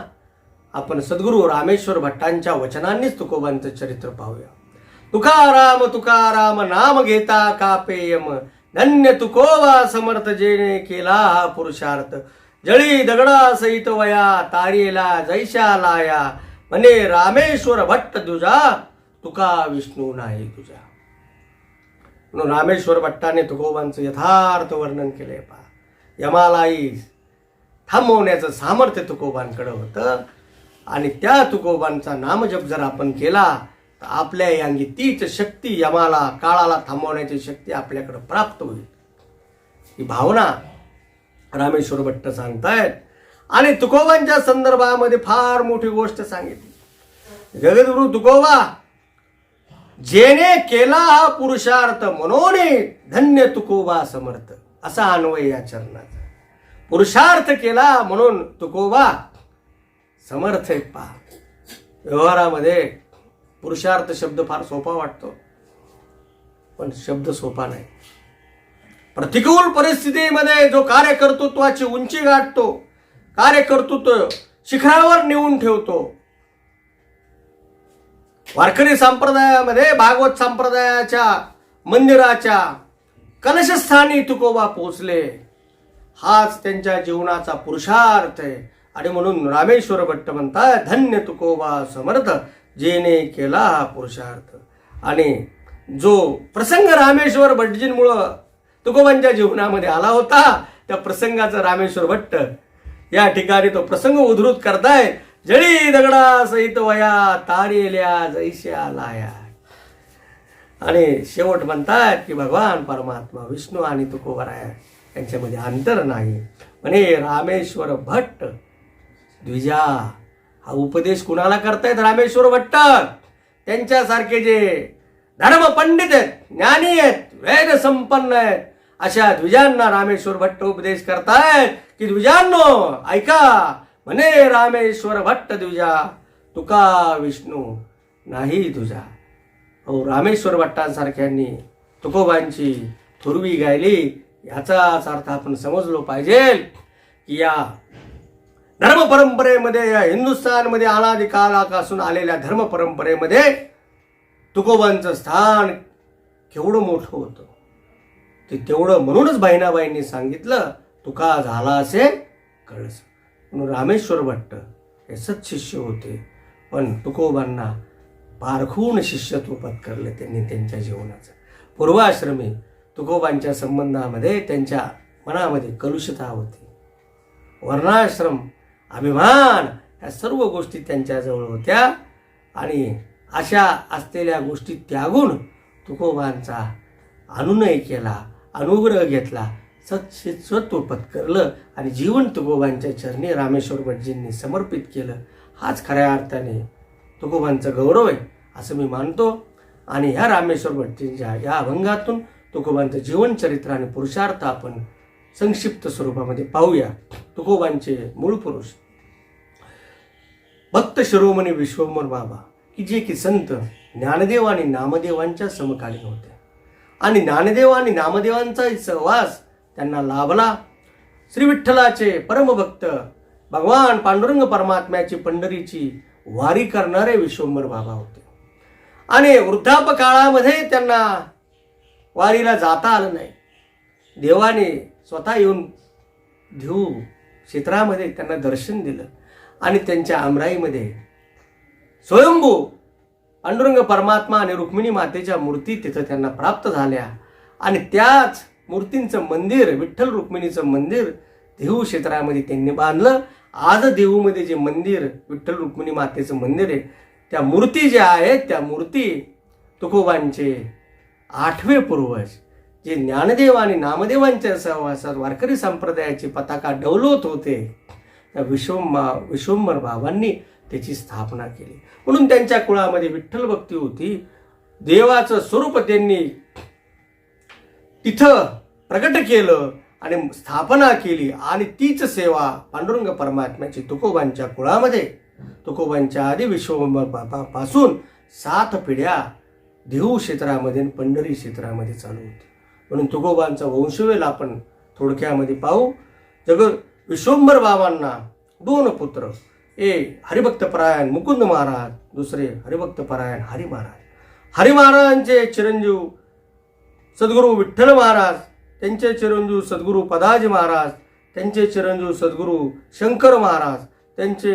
आपण सद्गुरू रामेश्वर भट्टांच्या वचनांनीच तुकोबांचं चरित्र पाहूया. तुकाराम नाम घेता कापेयम धन्य तुकोबा समर्थ जेने केला हा पुरुषार्थ जळी दगडा सहित वया तारेला जैशा लाया म्हणे रामेश्वर भट्ट तुझा तुका विष्णू नाही तुझा. म्हणून रामेश्वर भट्टाने तुकोबांचं यथार्थ वर्णन केले. पहा, यमालाई थांबवण्याचं सामर्थ्य तुकोबांकडे होतं आणि त्या तुकोबांचा नामजप जर आपण केला तर आपल्या अंगी तीच शक्ती, यमाला, काळाला थांबवण्याची शक्ती आपल्याकडे प्राप्त होईल. ही भावना रामेश्वर भट्ट सांगतायत. आणि तुकोबांच्या संदर्भामध्ये फार मोठी गोष्ट सांगितली. जगद्गुरु तुकोबा जेने केला हा पुरुषार्थ म्हणून धन्य तुकोबा समर्थ, असा अन्वय या चरणाचा. पुरुषार्थ केला म्हणून तुकोबा समर्थ आहे. पहा, व्यवहारामध्ये पुरुषार्थ शब्द फार सोपा वाटतो, पण शब्द सोपा नाही. प्रतिकूल परिस्थितीमध्ये जो कार्यकर्तृत्वाची उंची गाठतो, कार्यकर्तृत्व शिखरावर नेऊन ठेवतो. वारकरी संप्रदायामध्ये भागवत संप्रदायाच्या मंदिराच्या कलशस्थानी तुकोबा पोचले. हाच त्यांच्या जीवनाचा पुरुषार्थ आहे. आणि म्हणून रामेश्वर भट्ट म्हणतात धन्य तुकोबा समर्थ जेने केला हा पुरुषार्थ. आणि जो प्रसंग रामेश्वर भटजींमुळं तुकोबांच्या जीवनामध्ये आला होता, त्या प्रसंगाचं रामेश्वर भट्ट या ठिकाणी तो प्रसंग उद्धृत करतायत. जळी दगडा सहित वया तारेल्या जैश्या लाया. आणि शेवट म्हणतात की भगवान परमात्मा विष्णू आणि तुकोबाराय यांच्यामध्ये अंतर नाही. म्हणे रामेश्वर भट्ट द्विजा. हा उपदेश कुणाला करतायत? रामेश्वर भट्ट. त्यांच्यासारखे जे धर्म पंडित आहेत, ज्ञानी आहेत, वेद संपन्न आहेत अशा द्विजांना रामेश्वर भट्ट उपदेश करतायत की द्विजांनो ऐका, म्हणे रामेश्वर भट्ट द्विजा, तुका विष्णू नाही तुझा. हो, रामेश्वर भट्टांसारख्यांनी तुकोबांची थोरवी गायली. याचाच अर्थ आपण समजलो पाहिजे की या धर्म परंपरेमध्ये, या हिंदुस्थानमध्ये अनादी कालापासून आलेल्या धर्म परंपरेमध्ये तुकोबांचं स्थान केवढं मोठं होतं. ते तेवढं म्हणूनच बहिणाबाईंनी सांगितलं, तुका झाला असे कळस. म्हणून रामेश्वर भट्ट हे सत्शिष्य होते, पण तुकोबांना पारखून शिष्यत्व पत्करलं त्यांनी त्यांच्या जीवनाचं. पूर्वाश्रमी तुकोबांच्या संबंधामध्ये त्यांच्या मनामध्ये कलुषता होती. वर्णाश्रम, अभिमान या सर्व गोष्टी त्यांच्याजवळ होत्या आणि अशा असलेल्या गोष्टी त्यागून तुकोबांचा अनुनय केला, अनुग्रह घेतला, सत्शिष्यत्व पत्करलं आणि जीवन तुकोबांच्या चरणी रामेश्वर भटजींनी समर्पित केलं. हाच खऱ्या अर्थाने तुकोबांचा गौरव आहे असं मी मानतो. आणि ह्या रामेश्वर भटजींच्या या अभंगातून तुकोबांचं जीवनचरित्र आणि पुरुषार्थ आपण संक्षिप्त स्वरूपामध्ये पाहूया. तुकोबांचे मूळ पुरुष भक्त शिरोमणी विश्वंभर बाबा, की जे की संत ज्ञानदेव आणि नामदेवांच्या समकालीन होते आणि ज्ञानदेव आणि नामदेवांचा सहवास त्यांना लाभला. श्री विठ्ठलाचे परमभक्त भगवान पांडुरंग परमात्म्याची पंढरीची वारी करणारे विश्वंभर बाबा होते आणि वृद्धापकाळामध्ये त्यांना वारीला जाता आलं नाही. देवाने स्वतः येऊन देऊ क्षेत्रामध्ये त्यांना दर्शन दिलं आणि त्यांच्या आमराईमध्ये स्वयंभू पांडुरंग परमात्मा आणि रुक्मिणी मातेच्या मूर्ती तिथं त्यांना प्राप्त झाल्या आणि त्याच मूर्तींचं मंदिर, विठ्ठल रुक्मिणीचं मंदिर देहू क्षेत्रामध्ये त्यांनी बांधलं. आज देहूमध्ये जे मंदिर, विठ्ठल रुक्मिणी मातेचं मंदिर आहे, त्या मूर्ती ज्या आहेत त्या मूर्ती तुकोबांचे 8वे पूर्वज जे ज्ञानदेव आणि नामदेवांच्या सहवासात वारकरी संप्रदायाची पताका डौलवत होते, त्या विश्वंभर बाबांनी त्याची स्थापना केली. म्हणून त्यांच्या कुळामध्ये विठ्ठल भक्ती होती. देवाचं स्वरूप त्यांनी तिथं प्रकट केलं आणि स्थापना केली आणि तीच सेवा पांडुरंग परमात्म्याची तुकोबांच्या कुळामध्ये, तुकोबांच्या आधी विश्वंभर बाबापासून 7 पिढ्या देहू क्षेत्रामध्ये आणि पंढरी क्षेत्रामध्ये चालू होती. म्हणून तुकोबांचा वंशवेल आपण थोडक्यामध्ये पाहू. विश्वंभर बाबांना 2 पुत्र, एक हरिभक्तपरायण मुकुंद महाराज, दुसरे हरिभक्तपरायण हरी महाराज. हरी महाराजांचे चिरंजीव सद्गुरू विठ्ठल महाराज, त्यांचे चिरंजीव सद्गुरू पदाजी महाराज, त्यांचे चिरंजीव सद्गुरू शंकर महाराज, त्यांचे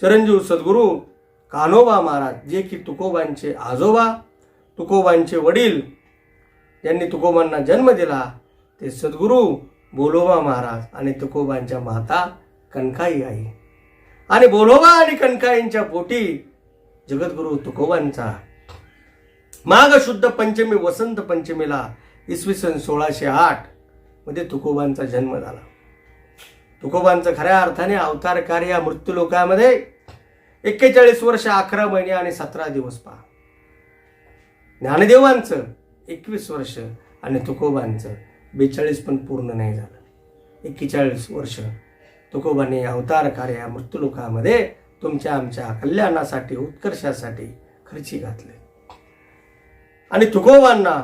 चिरंजीव सद्गुरू कान्होबा महाराज, जे की तुकोबांचे आजोबा, तुकोबांचे वडील, ज्यांनी तुकोबांना जन्म दिला ते सद्गुरू बोलोबा महाराज आणि तुकोबांच्या माता कनकाई आई. आणि बोलोबा आणि कनकाईंच्या पोटी जगद्गुरू तुकोबांचा माघ शुद्ध पंचमी वसंत पंचमीला इसवी सन 1608 मध्ये तुकोबांचा जन्म झाला. तुकोबांचं खऱ्या अर्थाने अवतार कार्य या मृत्यूलोकामध्ये 41 वर्ष 11 महिने आणि 17 दिवस पहा. ज्ञानदेवांचं 21 वर्ष आणि तुकोबांचं 42 पण पूर्ण नाही झालं. 41 वर्ष तुकोबाने अवतार कार्य या मृत्यूलोकामध्ये तुमच्या आमच्या कल्याणासाठी, उत्कर्षासाठी खर्ची घातले. आणि तुकोबांना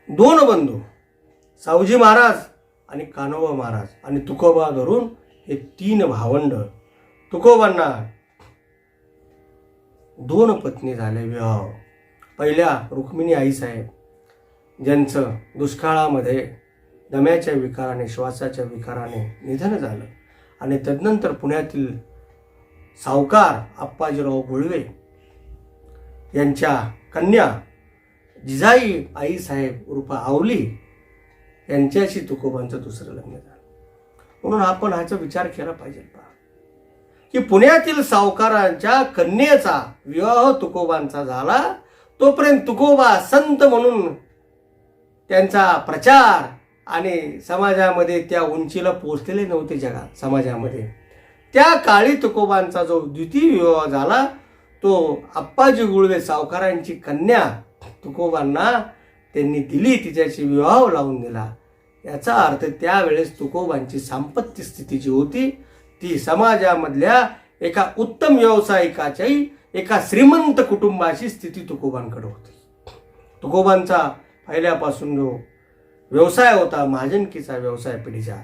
2 बंधू, सावजी महाराज आणि कान्होबा महाराज आणि तुकोबा धरून हे 3 भावंड. तुकोबांना 2 पत्नी झाले विवाह. पहिल्या रुक्मिणी आईसाहेब, ज्यांचं दुष्काळामध्ये दम्याच्या विकाराने, श्वासाच्या विकाराने निधन झालं. आणि तदनंतर पुण्यातील सावकार आप्पाजीराव गुळवे यांच्या कन्या जिजाई आईसाहेब उर्फ आवली यांच्याशी तुकोबांचं दुसरं लग्न झालं. म्हणून आपण ह्याचा विचार केला पाहिजे पहा की पुण्यातील सावकारांच्या कन्येचा विवाह तुकोबांचा झाला. तोपर्यंत तुकोबा संत म्हणून त्यांचा प्रचार आणि समाजामध्ये त्या उंचीला पोहोचलेले नव्हते जगात समाजामध्ये. त्या काळी तुकोबांचा जो द्वितीय विवाह झाला तो आप्पाजी गुळवे सावकारांची कन्या तुकोबांना त्यांनी दिली, तिच्याशी विवाह लावून दिला. याचा अर्थ त्यावेळेस तुकोबांची संपत्ती स्थिती जी होती ती समाजामधल्या एका उत्तम व्यावसायिकाच्याही एका श्रीमंत कुटुंबाची स्थिती तुकोबांकडे होती. तुकोबांचा पहिल्यापासून जो व्यवसाय होता महाजनकीचा व्यवसाय पिढीचा,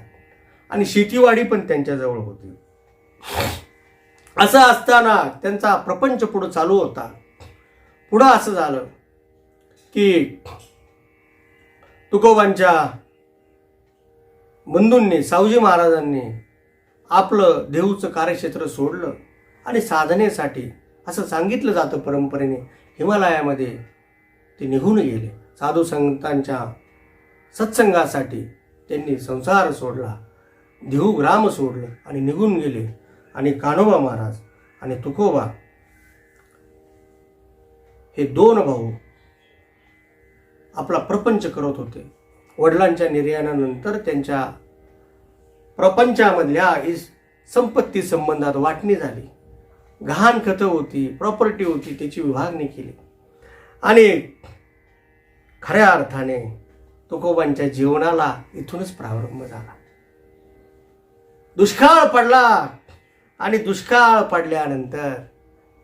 आणि शेतीवाडी पण त्यांच्याजवळ होती. असं असताना त्यांचा प्रपंच पुढं चालू होता. पुढं असं झालं की तुकोबांच्या बंधूंनी, सावजी महाराजांनी आपलं देऊचं कार्यक्षेत्र सोडलं आणि साधनेसाठी, असं सांगितलं जातं परंपरेने, हिमालयामध्ये ते निघून गेले. साधू संतांच्या सत्संगासाठी त्यांनी संसार सोडला, देहू ग्राम सोडलं आणि निघून गेले. आणि कान्होबा महाराज आणि तुकोबा हे दोन भाऊ आपला प्रपंच करत होते. वडिलांच्या निर्याणानंतर त्यांच्या प्रपंचामधल्या संपत्ती संबंधात वाटणी झाली. गहाण खतं होती, प्रॉपर्टी होती, त्याची विभागणी केली. आणि खऱ्या अर्थाने तुकोबांच्या जीवनाला इथूनच प्रारंभ झाला. दुष्काळ पडला आणि दुष्काळ पडल्यानंतर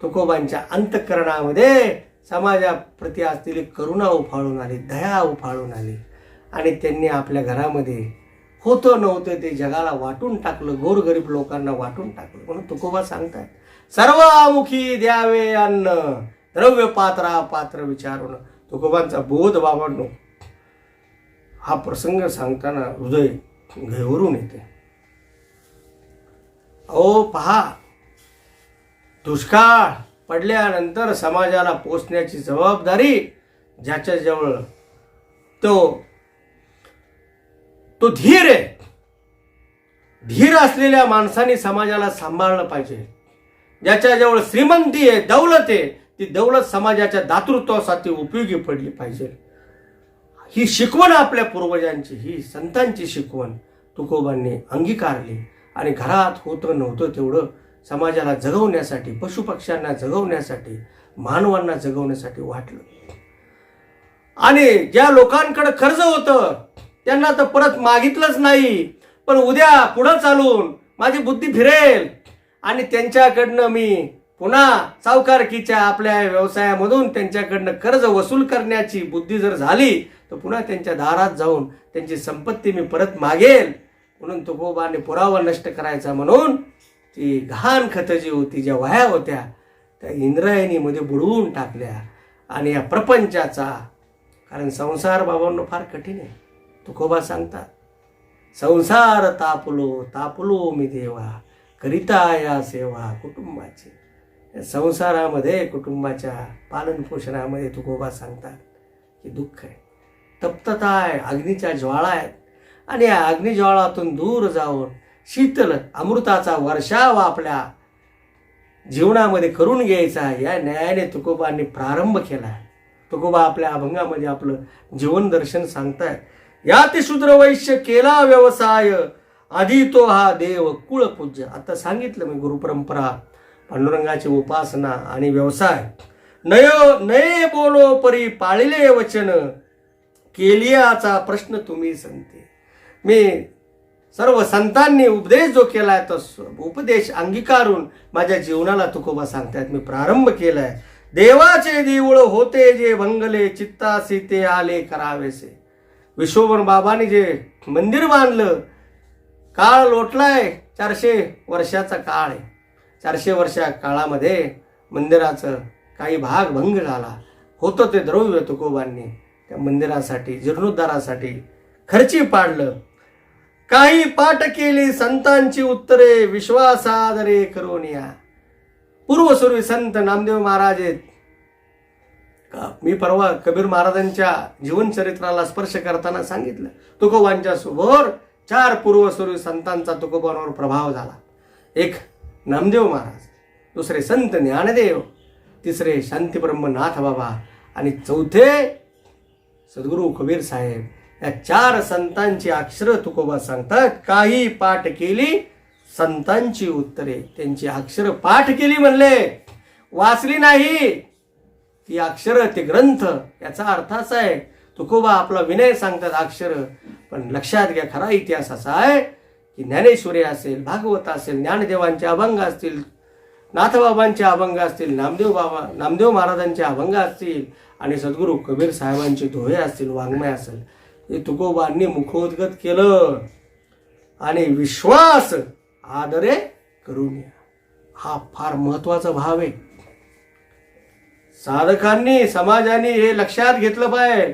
तुकोबांच्या अंतःकरणामध्ये समाजाप्रती असलेली करुणा उफाळून आली, दया उफाळून आली. आणि त्यांनी आपल्या घरामध्ये होतं नव्हतं ते जगाला वाटून टाकलं, गोरगरीब लोकांना वाटून टाकलं. म्हणून तुकोबा सांगतात, सर्वामुखी द्यावे अन्न, द्रव्य पात्रा पात्र विचारून. तुकोबांचा बोध बाबांनो हा प्रसंग सांगताना हृदय घेवरून येते. अहो पहा, दुष्काळ पडल्यानंतर समाजाला पोचण्याची जबाबदारी ज्याच्याजवळ तो धीर आहे. धीर असलेल्या माणसाने समाजाला सांभाळलं पाहिजे. ज्याच्याजवळ श्रीमंती आहे, दौलत आहे, ती दौलत समाजाच्या दातृत्वासाठी उपयोगी पडली पाहिजे. ही शिकवण आपल्या पूर्वजांची, ही संतांची शिकवण तुकोबांनी अंगीकारली. आणि घरात होतं नव्हतं तेवढं समाजाला जगवण्यासाठी, पशुपक्ष्यांना जगवण्यासाठी, मानवांना जगवण्यासाठी वाटलं. आणि ज्या लोकांकडे कर्ज होतं त्यांना तर परत मागितलंच नाही, पण उद्या पुढं चालून माझी बुद्धी फिरेल आणि त्यांच्याकडनं मी पुन्हा सावकारकीच्या आपल्या व्यवसायामधून त्यांच्याकडनं कर्ज वसूल करण्याची बुद्धी जर झाली तर पुन्हा त्यांच्या दारात जाऊन त्यांची संपत्ती मी परत मागेल. म्हणून तुकोबाने पुरावा नष्ट करायचा म्हणून ती गहाण खतं जी होती, ज्या वह्या होत्या, त्या इंद्रायणीमध्ये बुडवून टाकल्या. आणि या प्रपंचाचा, कारण संसार बाबांनो फार कठीण आहे. तुकोबा सांगतात, संसार तापलो तापलो मी देवा, करिता या सेवा कुटुंबाची. या संसारामध्ये, कुटुंबाच्या पालनपोषणामध्ये तुकोबा सांगतात की दुःख आहे, तप्तता आहे, अग्नीच्या ज्वाळा आहेत. आणि या अग्निज्वाळातून दूर जाऊन शीतल अमृताचा वर्षाव आपल्या जीवनामध्ये करून घ्यायचा, या न्यायाने तुकोबांनी प्रारंभ केला. तुकोबा आपल्या अभंगामध्ये आपलं जीवन दर्शन सांगतायत. याति शूद्र वैश्य केला व्यवसाय, आधी तो हा देव कुळ पूज्य. आता सांगितलं मी, गुरुपरंपरा, पांडुरंगाची उपासना आणि व्यवसाय. नये बोलो परी पाळिले वचन, केलियाचा प्रश्न तुम्ही संते. मी सर्व संतांनी उपदेश जो केलाय तो उपदेश अंगीकारून माझ्या जीवनाला तुकोबा सांगतायत मी प्रारंभ केलाय. देवाचे देऊळ होते जे भंगले, चित्तासी ते आले करावेसे. विश्वभर बाबांनी जे मंदिर बांधलं, काळ लोटलाय, 400 वर्षाचा काळ आहे. 400 वर्षा काळामध्ये मंदिराचं काही भाग भंग झाला. होतं ते द्रव्य तुकोबांनी त्या मंदिरासाठी, जीर्णोद्धारासाठी खर्ची पाडलं. काही पाठ केली संतांची उत्तरे, विश्वासादरे करोनिया. पूर्वसूर्वी संत नामदेव महाराज आहेत. मी परवा कबीर महाराजांच्या जीवनचरित्राला स्पर्श करताना सांगितलं, तुकोबांच्या समोर 4 पूर्वसूर्वी संतांचा तुकोबांवर प्रभाव झाला. एक नामदेव महाराज, दुसरे संत ज्ञानदेव, तिसरे शांतीब्रह्मनाथ बाबा आणि चौथे सद्गुरू कबीर साहेब. या 4 संतांची अक्षर तुकोबा सांगतात. काही पाठ केली संतांची उत्तरे, त्यांची अक्षर पाठ केली म्हणले. वाचली नाही ती अक्षर, ते ग्रंथ, याचा अर्थ असा आहे, तुकोबा आपला विनय सांगतात अक्षर, पण लक्षात घ्या खरा इतिहास असा आहे की ज्ञानेश्वरी असेल, भागवत असेल, ज्ञानदेवांचे अभंग असतील, नाथबाबांचे अभंग असतील, नामदेव महाराजांचे अभंग असतील आणि सद्गुरू कबीर साहेबांचे दोहे असतील, वाङ्मय असेल, हे तुकोबांनी मुखोद्गत केलं. आणि विश्वास आदरे करून या, हा फार महत्वाचा भाव आहे. साधकांनी, समाजाने हे लक्षात घेतलं पाहिजे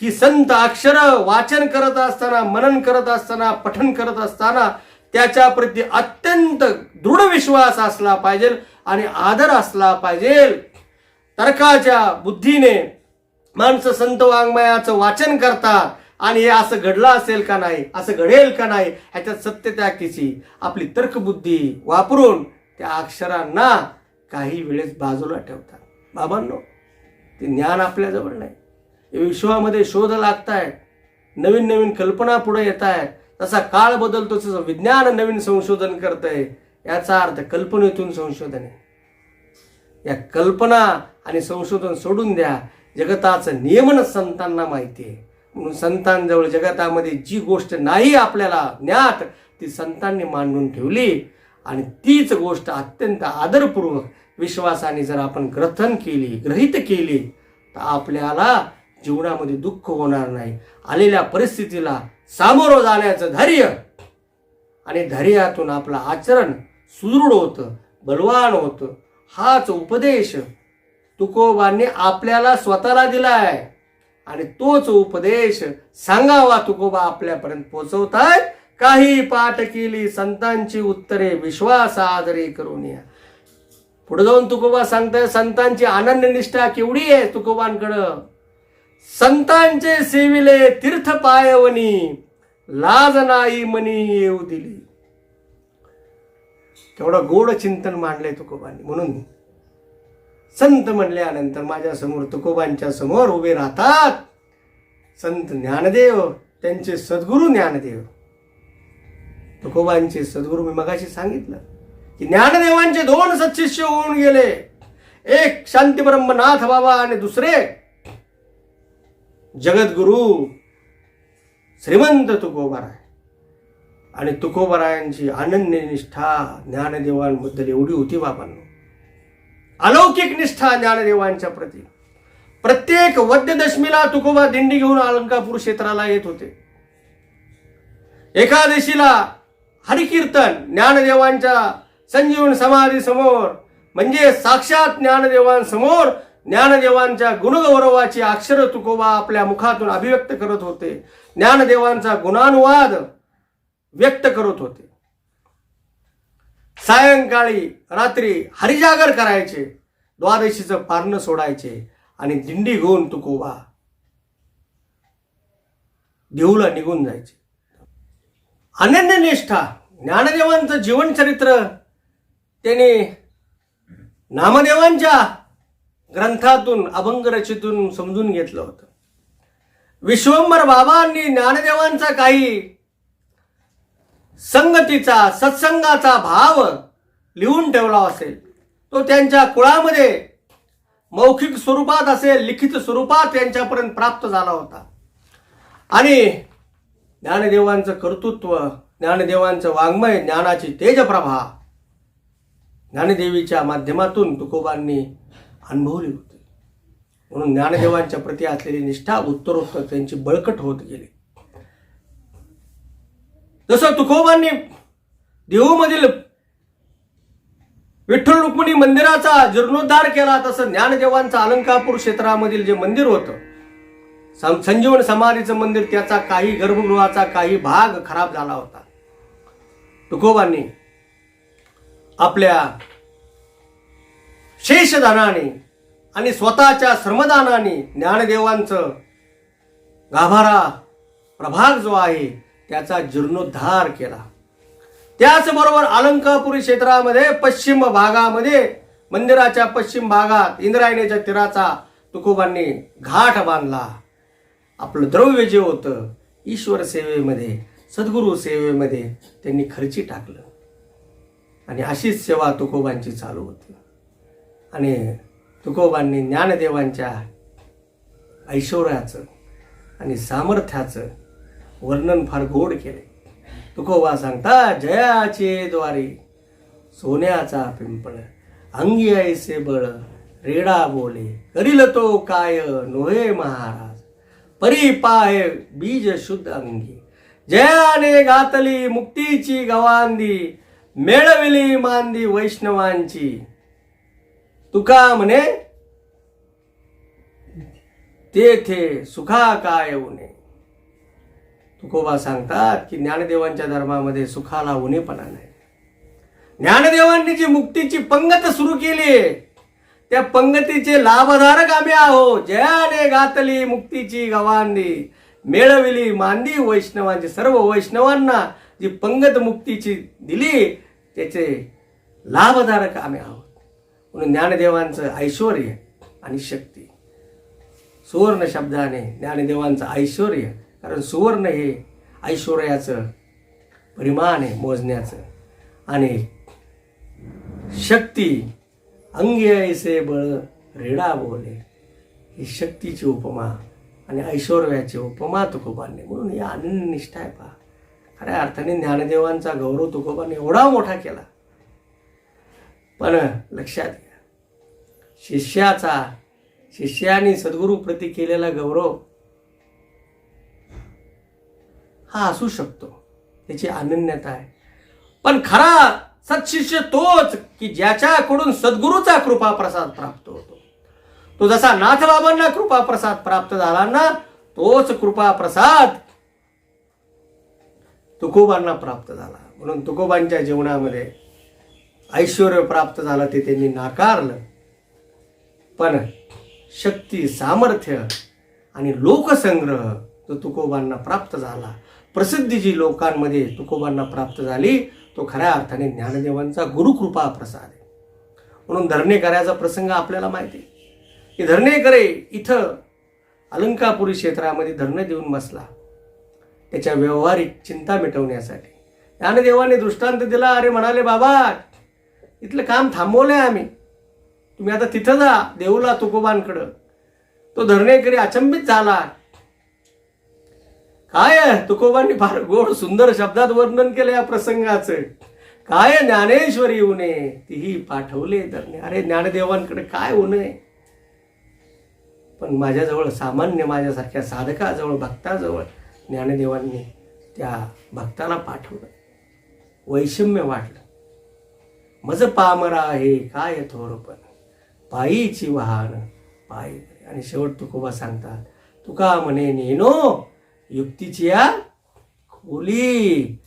की संत अक्षर वाचन करत असताना, मनन करत असताना, पठन करत असताना त्याच्या प्रती अत्यंत दृढ विश्वास असला पाहिजे आणि आदर असला पाहिजे. तर्काच्या बुद्धीने माणसं संत वाङ्मयाचं वाचन करतात आणि हे असं घडलं असेल का नाही, असं घडेल का नाही, ह्याच्यात सत्यता किती, आपली तर्कबुद्धी वापरून त्या अक्षरांना काही वेळेस बाजूला ठेवतात. बाबांनो, ते ज्ञान आपल्याजवळ नाही. विश्वामध्ये शोध लागतायत, नवीन नवीन कल्पना पुढे येत आहेत, तसा काळ बदलतो तसं विज्ञान नवीन संशोधन करतंय. याचा अर्थ कल्पनेतून संशोधन आहे. या कल्पना आणि संशोधन सोडून द्या. जगताचं नियमन संतांना माहिती आहे, म्हणून संतांजवळ जगतामध्ये जी गोष्ट नाही आपल्याला ज्ञात ती संतांनी मांडून ठेवली आणि तीच गोष्ट अत्यंत आदरपूर्वक विश्वासाने जर आपण ग्रहित केली तर आपल्याला जीवनामध्ये दुःख होणार नाही. आलेल्या परिस्थितीला सामोरं जाण्याचं धैर्य आणि धैर्यातून आपलं आचरण सुदृढ होतं, बलवान होतं. हाच उपदेश तुकोबांनी आपल्याला स्वतःला दिलाय आणि तोच उपदेश सांगावा तुकोबा आपल्यापर्यंत पोहोचवताय. काही पाठ केली संतांची उत्तरे, विश्वास आदरे करून या. पुढे जाऊन तुकोबा सांगताय संतांची अनन्य निष्ठा केवढी आहे तुकोबांकडं. संतांचे सेविले तीर्थ पायवनी, लाज नाही मनी येऊ दिली. केवढं गोड चिंतन मांडलंय तुकोबांनी. म्हणून संत म्हणल्यानंतर माझ्या समोर, तुकोबांच्या समोर उभे राहतात संत ज्ञानदेव, त्यांचे सद्गुरू ज्ञानदेव. तुकोबांचे सद्गुरू मी मगाशी सांगितलं की ज्ञानदेवांचे 2 सत्शिष्य होऊन गेले. एक शांती ब्रह्मनाथ बाबा आणि दुसरे जगद्गुरु श्रीमंत तुकोबाराय. आणि तुकोबारायांची अनन्य निष्ठा ज्ञानदेवांबद्दल एवढी होती बाबांनो, अलौकिक निष्ठा ज्ञानदेवांच्या प्रती. प्रत्येक वद्यदशमीला तुकोबा दिंडी घेऊन अलंकापूर क्षेत्राला येत होते. एकादशीला हरिकीर्तन ज्ञानदेवांच्या संजीवन समाधी समोर, म्हणजे साक्षात ज्ञानदेवांसमोर ज्ञानदेवांच्या गुणगौरवाची अक्षर तुकोबा आपल्या मुखातून अभिव्यक्त करत होते. ज्ञानदेवांचा गुणानुवाद व्यक्त करत होते. सायंकाळी रात्री हरिजागर करायचे, द्वादशीचं पारणं सोडायचे आणि दिंडी घेऊन तुकोबा देऊला निघून जायचे. अनन्य निष्ठा ज्ञानदेवांचं जीवनचरित्र त्याने नामदेवांच्या ग्रंथातून, अभंग रचीतून समजून घेतलं होतं. विश्वंभर बाबांनी ज्ञानदेवांचा काही संगतीचा, सत्संगाचा भाव लिहून ठेवला असेल, तो त्यांच्या कुळामध्ये मौखिक स्वरूपात असेल, लिखित स्वरूपात त्यांच्यापर्यंत प्राप्त झाला होता. आणि ज्ञानदेवांचं कर्तृत्व, ज्ञानदेवांचं वाङ्मय, ज्ञानाची तेजप्रभा ज्ञानदेवीच्या माध्यमातून तुकोबांनी अनुभवली होती. म्हणून ज्ञानदेवांच्या प्रती असलेली निष्ठा उत्तरोत्तर त्यांची बळकट होत गेली. जसं तुकोबांनी देहूमधील विठ्ठल रुक्मिणी मंदिराचा जीर्णोद्धार केला, तसं ज्ञानदेवांचं अलंकापूर क्षेत्रामधील जे मंदिर होतं, संजीवन समाधीचं मंदिर, त्याचा काही गर्भगृहाचा काही भाग खराब झाला होता. तुकोबांनी आपल्या शेषदानाने आणि स्वतःच्या श्रमदानाने ज्ञानदेवांचं गाभारा प्रभाग जो आहे त्याचा जीर्णोद्धार केला. त्याचबरोबर अलंकापुरी क्षेत्रामध्ये पश्चिम भागामध्ये, मंदिराच्या पश्चिम भागात इंद्रायणीच्या तीराचा तुकोबांनी घाट बांधला. आपलं द्रव्य जे होतं ईश्वर सेवेमध्ये, सद्गुरू सेवेमध्ये त्यांनी खर्ची टाकलं आणि अशीच सेवा तुकोबांची चालू होती. आणि तुकोबांनी ज्ञानदेवांच्या ऐश्वर्याचं आणि सामर्थ्याचं वर्णन फार गोड केले. तुकोबा सांगतात, जयाचे द्वारी सोन्याचा पिंपळ, अंगी ऐसे बळ रेडा बोले, करील तो काय नोहे महाराज, परी पाय बीज शुद्ध अंगी, जयाने घातली मुक्तीची गवांदी, मेळविली मांदी वैष्णवांची. तुका म्हणे तेथे सुखा काय उणे. तुकोबा सांगतात की ज्ञानदेवांच्या धर्मामध्ये सुखाला उणेपणा नाही. ज्ञानदेवांनी जी मुक्तीची पंगत सुरू केली, त्या पंगतीचे लाभधारक आम्ही आहोत. जयाने घातली मुक्तीची गवांदी, मेळविली मांदी वैष्णवांची. सर्व वैष्णवांना जी पंगत मुक्तीची दिली, त्याचे लाभधारक आम्ही आहोत. म्हणून ज्ञानदेवांचं ऐश्वर आणि शक्ती, सुवर्ण शब्दाने ज्ञानदेवांचं ऐश्वर, कारण सुवर्ण हे ऐश्वर्याचं परिमाण आहे मोजण्याचं, आणि शक्ती अंगी ऐसे बळ रेडा बोले, ही शक्तीची उपमा आणि ऐश्वर्याची उपमा तुकोबांनी. म्हणून ही अनन्य निष्ठा आहे. पहा, खऱ्या अर्थाने ज्ञानदेवांचा गौरव तुकोबांनी एवढा मोठा केला. पण लक्षात घ्या, शिष्याने सद्गुरू प्रति केलेला गौरव हा असू शकतो, त्याची अनन्यता आहे. पण खरा सत्शिष्य तोच की ज्याच्याकडून सद्गुरूचा कृपा प्रसाद प्राप्त होतो. तो जसा नाथबाबांना कृपा प्रसाद प्राप्त झाला ना, तोच कृपा प्रसाद तुकोबांना प्राप्त झाला. म्हणून तुकोबांच्या जीवनामध्ये ऐश्वर प्राप्त झालं ते त्यांनी नाकारलं, पण शक्ती, सामर्थ्य आणि लोकसंग्रह जो तुकोबांना प्राप्त झाला, प्रसिद्धी जी लोकांमध्ये तुकोबांना प्राप्त झाली, तो खऱ्या अर्थाने ज्ञानदेवांचा गुरुकृपा प्रसाद आहे. म्हणून धरणेकराचा प्रसंग आपल्याला माहिती आहे की धरणेकरे इथं अलंकापुरी क्षेत्रामध्ये धरणं देऊन बसला त्याच्या व्यावहारिक चिंता मिटवण्यासाठी. ज्ञानदेवाने दृष्टांत दिला. अरे म्हणाले, बाबा इथलं काम थांबवलंय आम्ही, तुम्ही आता तिथं जा देऊला तुकोबांकडं. तो धरणेकरी अचंबित झाला. काय तुकोबांनी फार गोड सुंदर शब्दात वर्णन केलं या प्रसंगाचं. काय ज्ञानेश्वरी उणे तीही पाठवले धरणे. अरे ज्ञानदेवांकडे काय उणे, पण माझ्याजवळ, सामान्य माझ्यासारख्या साधकाजवळ, भक्ताजवळ ज्ञानदेवांनी त्या भक्ताला पाठवलं. वैषम्य वाटलं. मज पामरा आहे काय थोरपण, पायीची वाहन पायी. आणि शेवट तुकोबा सांगतात, तुका म्हणे नेनो युक्तीची या खोली.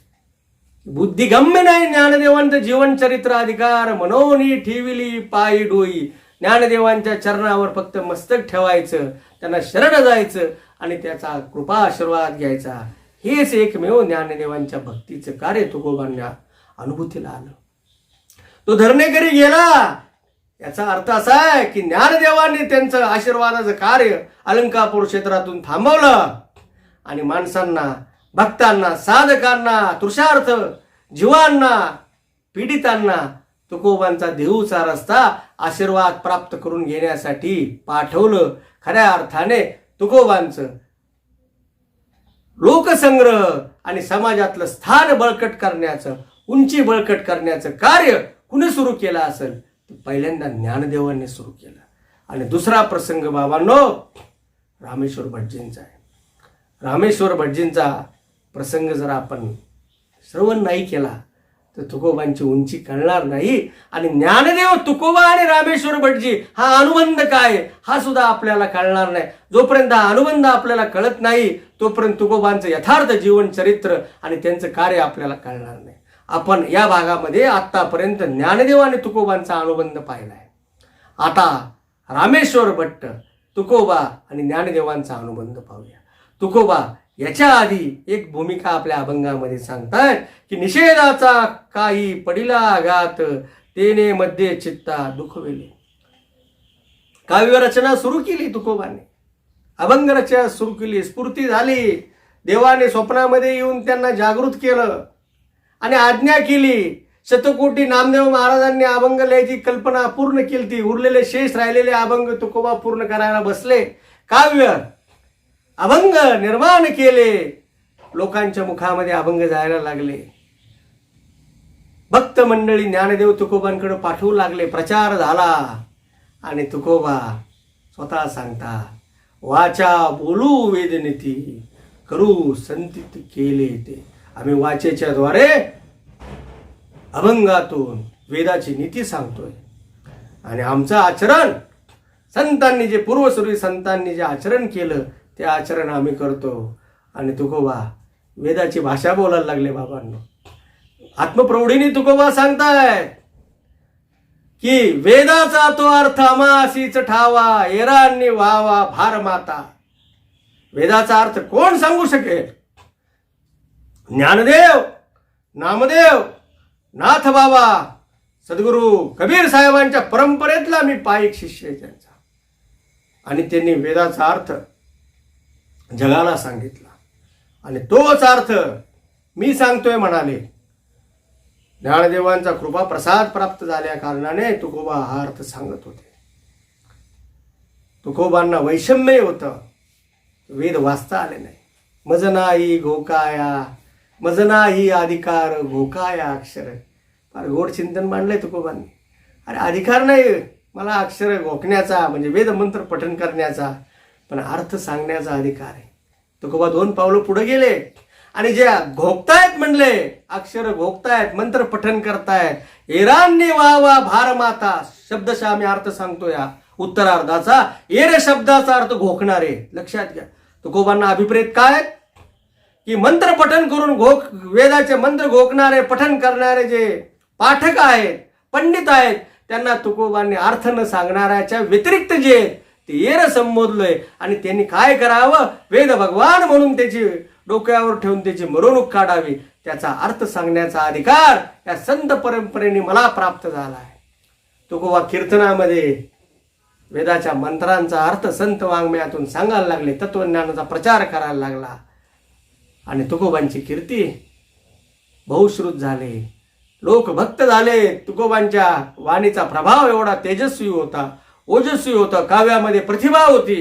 बुद्धिगम्य नाही ज्ञानदेवांचं जीवनचरित्र अधिकार, मनोनी ठेविली पायी डोई. ज्ञानदेवांच्या चरणावर फक्त मस्तक ठेवायचं, त्यांना शरण जायचं आणि त्याचा कृपा आशीर्वाद घ्यायचा. हेच एकमेव ज्ञानदेवांच्या भक्तीचं कार्य तुकोबांना अनुभूतीला आलं. तो धरणेकरी गेला, याचा अर्थ असा आहे की ज्ञानदेवांनी त्यांचं आशीर्वादाचं कार्य अलंकापूर क्षेत्रातून थांबवलं आणि माणसांना, भक्तांना, साधकांना, तृषार्थ जीवांना, पीडितांना तुकोबांचा देऊचा रस्ता आशीर्वाद प्राप्त करून घेण्यासाठी पाठवलं. खऱ्या अर्थाने तुकोबांचं लोकसंग्रह आणि समाजातलं स्थान बळकट करण्याचं, उंची बळकट करण्याचं कार्य कुणी सुरू केलं असेल, पहिल्यांदा ज्ञानदेवांनी सुरू केलं. आणि दुसरा प्रसंग बाबांनो रामेश्वर भटजींचा आहे. रामेश्वर भटजींचा प्रसंग जर आपण श्रवण नाही केला तर तुकोबांची उंची कळणार नाही. आणि ज्ञानदेव, तुकोबा आणि रामेश्वर भटजी हा अनुबंध काय हा सुद्धा आपल्याला कळणार नाही. जोपर्यंत हा अनुबंध आपल्याला कळत नाही तोपर्यंत तुकोबांचं यथार्थ जीवन चरित्र आणि त्यांचं कार्य आपल्याला कळणार नाही. आपण या भागामध्ये आतापर्यंत ज्ञानदेव आणि तुकोबांचा अनुबंध पाहिलाय. आता रामेश्वर भट्ट, तुकोबा आणि ज्ञानदेवांचा अनुबंध पाहूया. तुकोबा याच्या आधी एक भूमिका आपल्या अभंगामध्ये सांगतात की निषेधाचा काही पडिला आघात, तेने मध्ये चित्ता दुखविले. काव्यरचना सुरू केली तुकोबाने, अभंग रचना सुरू केली, स्फूर्ती झाली. देवाने स्वप्नामध्ये येऊन त्यांना जागृत केलं आणि आज्ञा केली. शतकोटी नामदेव महाराजांनी अभंग लिहायची कल्पना पूर्ण केली ती, उरलेले शेष राहिलेले अभंग तुकोबा पूर्ण करायला बसले, काव्य अभंग निर्माण केले, लोकांच्या मुखामध्ये अभंग जायला लागले, भक्त मंडळी ज्ञानदेव तुकोबांकडे पाठवू लागले, प्रचार झाला आणि तुकोबा स्वतः सांगता, वाचा बोलू वेदनीती करू संतीत केले ते. आम्ही वाचेच्या द्वारे अभंगातून वेदाची नीती सांगतोय आणि आमचं आचरण संतांनी जे पूर्वसूरी संतांनी जे आचरण केलं ते आचरण आम्ही करतो. आणि तुकोबा वेदाची भाषा बोलायला लागले बाबांनो. आत्मप्रौढीने तुकोबा सांगताय की वेदाचा तो अर्थ अमासीच ठावा, एरांनी व्हावा भार माता. वेदाचा अर्थ कोण सांगू शकेल? ज्ञानदेव, नामदेव, नाथ बाबा, सद्गुरू कबीर साहेबांच्या परंपरेतला मी पायिक शिष्य आहे त्यांचा. आणि त्यांनी वेदाचा अर्थ जगाला सांगितला आणि तोच अर्थ मी सांगतोय म्हणाले. ज्ञानदेवांचा कृपा प्रसाद प्राप्त झाल्या कारणाने तुकोबा हा अर्थ सांगत होते. तुकोबांना वैषम्य होतं, वेद वाचता आले नाही. मज नाही घोकाया, मज नाही अधिकार घोकाया अक्षर. फार गोड चिंतन मांडलंय तुकोबांनी. अरे अधिकार नाही मला अक्षर घोकण्याचा, म्हणजे वेद मंत्र पठन करण्याचा, पण अर्थ सांगण्याचा अधिकार आहे. तुकोबा 2 पावलं पुढे गेले आणि जे घोकतायत म्हणले, अक्षर घोकतायत, मंत्र पठन करतायत, एरांनी वावा भार माता. शब्दशः आम्ही अर्थ सांगतो या उत्तरार्धाचा. एरे शब्दाचा अर्थ घोकणारे. लक्षात घ्या तुकोबांना अभिप्रेत काय की मंत्र पठन करून वेदाचे मंत्र घोकणारे पठन करणारे जे पाठक आहेत, पंडित आहेत, त्यांना तुकोबांनी अर्थ न सांगणाऱ्याच्या व्यतिरिक्त जे ते एर संबोधलंय. आणि त्यांनी काय करावं? वेद भगवान म्हणून त्याची डोक्यावर ठेवून त्याची मिरवणूक काढावी. त्याचा अर्थ सांगण्याचा अधिकार या संत परंपरेने मला प्राप्त झाला आहे. तुकोबा कीर्तनामध्ये वेदाच्या मंत्रांचा अर्थ संत वाङ्मयातून सांगायला लागले, तत्वज्ञानाचा प्रचार करायला लागला. आणि तुकोबांची कीर्ती बहुश्रुत झाले, लोक भक्त झाले. तुकोबांच्या वाणीचा प्रभाव एवढा तेजस्वी होता, ओजस्वी होता, काव्यामध्ये प्रतिभा होती.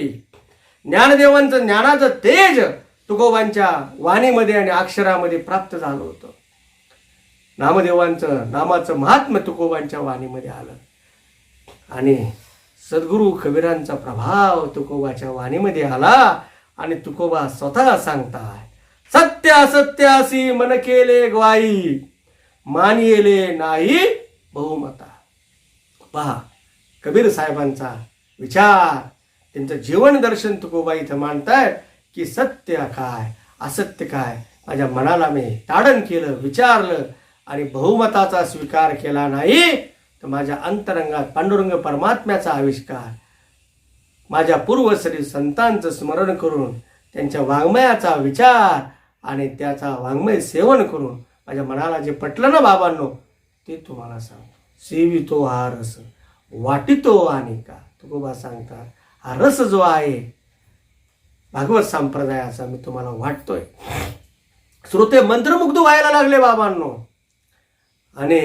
ज्ञानदेवांचं ज्ञानाचं तेज तुकोबांच्या वाणीमध्ये आणि अक्षरामध्ये प्राप्त झालं होतं. नामदेवांचं नामाचं महात्म्य तुकोबांच्या वाणीमध्ये आलं आणि सद्गुरू कबीरांचा प्रभाव तुकोबाच्या वाणीमध्ये आला. आणि तुकोबा स्वतः सांगताय, सत्य असत्यासी मन केले ग्वाई, मानिले नाही बहुमता. पहा कबीर साहेबांचा विचार, त्यांचं जीवन दर्शन तुकोबा इथं मांडतायत की सत्य काय असत्य काय माझ्या मनाला मी ताडण केलं, विचारलं आणि बहुमताचा स्वीकार केला नाही तर माझ्या अंतरंगात पांडुरंग परमात्म्याचा आविष्कार, माझ्या पूर्वश्री संतांचं स्मरण करून त्यांच्या वाङ्मयाचा विचार आणि त्याचा वाङ्मय सेवन करून माझ्या मनाला जे पटलं ना बाबांनो, ते तुम्हाला सांगतो. सेवितो हा रस वाटितो आणि का. तुकोबा सांगतात हा रस जो आहे भागवत संप्रदायाचा मी तुम्हाला वाटतोय. श्रोते मंत्रमुग्ध व्हायला लागले बाबांनो. आणि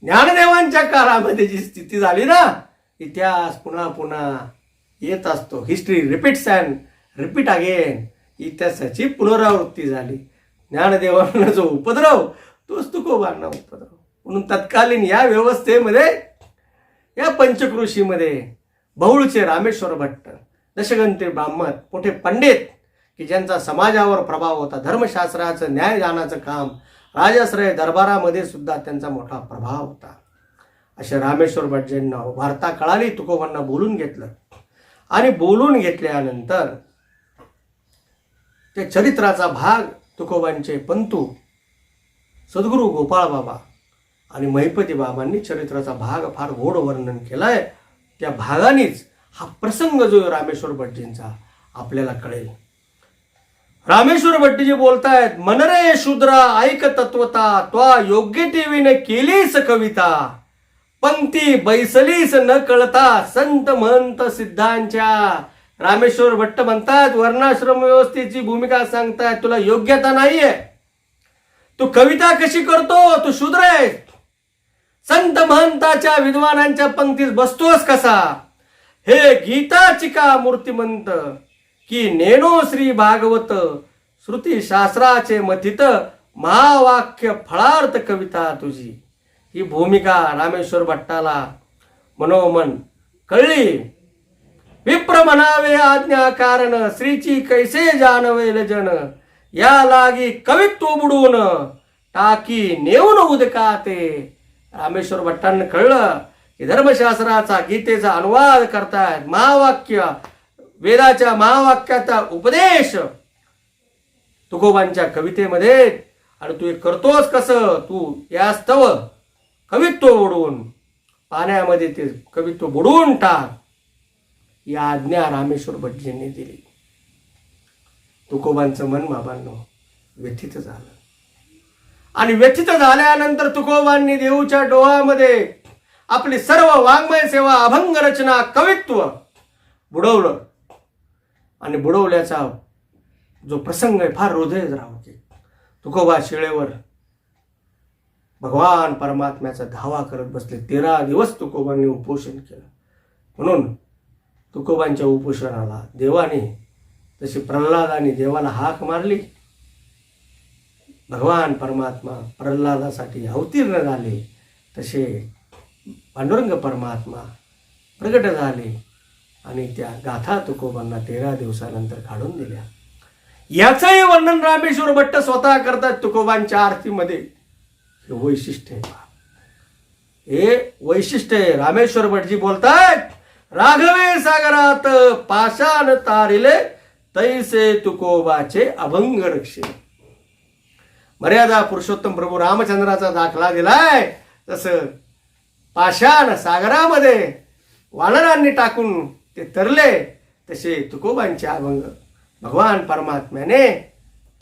ज्ञानदेवांच्या काळामध्ये जी स्थिती झाली ना, इतिहास पुन्हा पुन्हा येत असतो. History repeats and repeat again. इतिहासाची पुनरावृत्ती झाली. ज्ञानदेवांना जो उपद्रव तोच तुकोबांना उपद्रव. म्हणून तत्कालीन या व्यवस्थेमध्ये, या पंचकृषीमध्ये बहुळचे रामेश्वर भट्ट, दशगंते ब्राह्मण, मोठे पंडित की ज्यांचा समाजावर प्रभाव होता, धर्मशास्त्राचं न्यायदानाचं काम, राजाश्रय दरबारामध्ये सुद्धा त्यांचा मोठा प्रभाव होता. अशा रामेश्वर भटजींना वार्ता कळाली, तुकोबांना बोलून घेतलं. आणि बोलून घेतल्यानंतर त्या चरित्राचा भाग तुकोबांचे पंतू सद्गुरू गोपाळ बाबा आणि महिपती बाबांनी चरित्राचा भाग फार गोड वर्णन केलाय. त्या भागानेच हा प्रसंग जो रामेश्वर भटजींचा आपल्याला कळेल. रामेश्वर भट्टीजी बोलतायत, मनरे शूद्रा ऐक तत्वता, त्वा योग्य टीव्हीने केलीस कविता, पंक्ती बैसलीस न कळता संत महंत सिद्धांच्या. रामेश्वर भट्ट म्हणतात, वर्णाश्रम व्यवस्थेची भूमिका सांगतायत, तुला योग्यता नाहीये, तू कविता कशी करतो, तू शूद्र आहेस. संत महंताच्या विद्वानांच्या पंक्तीत बसतोस कसा? हे गीताची का मूर्तिमंत की नेनो श्री भागवत श्रुती शास्त्राचे मथित महावाक्य फळार्थ कविता तुझी. ही भूमिका रामेश्वर भट्टाला मनोमन कळली. विप्र म्हणावे आज्ञा कारण श्रीची कैसे जानवे लजन. या लागी कवित्व बुडून टाकी नेऊन उदकाते. रामेश्वर भट्टांना कळलं की धर्मशास्त्राचा गीतेचा अनुवाद करतायत, महावाक्य वेदाच्या महावाक्याचा उपदेश तुकोबांच्या कवितेमध्ये, आणि तू हे करतोस कसं? तू यास्तव कवित्व बुडवून पाण्यामध्ये ते कवित्व बुडवून टाक. या आज्ञा रामेश्वर भटजींनी दिली. तुकोबांचं मन बाबांनो व्यथित झालं, आणि व्यथित झाल्यानंतर तुकोबांनी देऊच्या डोहामध्ये आपली सर्व वाङ्मय सेवा, अभंग रचना, कवित्व बुडवलं. आणि बुडवल्याचा जो प्रसंग आहे फार हृदयद्रावक. तुकोबा शिळेवर भगवान परमात्म्याचा धावा करत बसले. 13 दिवस तुकोबांनी उपोषण केलं. म्हणून तुकोबांच्या उपोषणाला देवाने तशी प्रल्हादाने देवाला हाक मारली. भगवान परमात्मा प्रल्हादासाठी अवतीर्ण झाले. तसे पांडुरंग परमात्मा प्रगट झाले आणि त्या गाथा तुकोबांना 13 दिवसानंतर काढून दिल्या. याचंही वर्णन रामेश्वर भट्ट स्वतः करतात तुकोबांच्या आरतीमध्ये. हे वैशिष्ट्य आहे, हे वैशिष्ट्य आहे. रामेश्वर भटजी बोलतात, राघवे सागरात पाषाण तारिले तैसे तुकोबाचे अभंग रक्षे. मर्यादा पुरुषोत्तम प्रभू रामचंद्राचा दाखला दिलाय तसं पाषाण सागरामध्ये वानरांनी टाकून ते तरले, तसे तुकोबांचे अभंग भगवान परमात्म्याने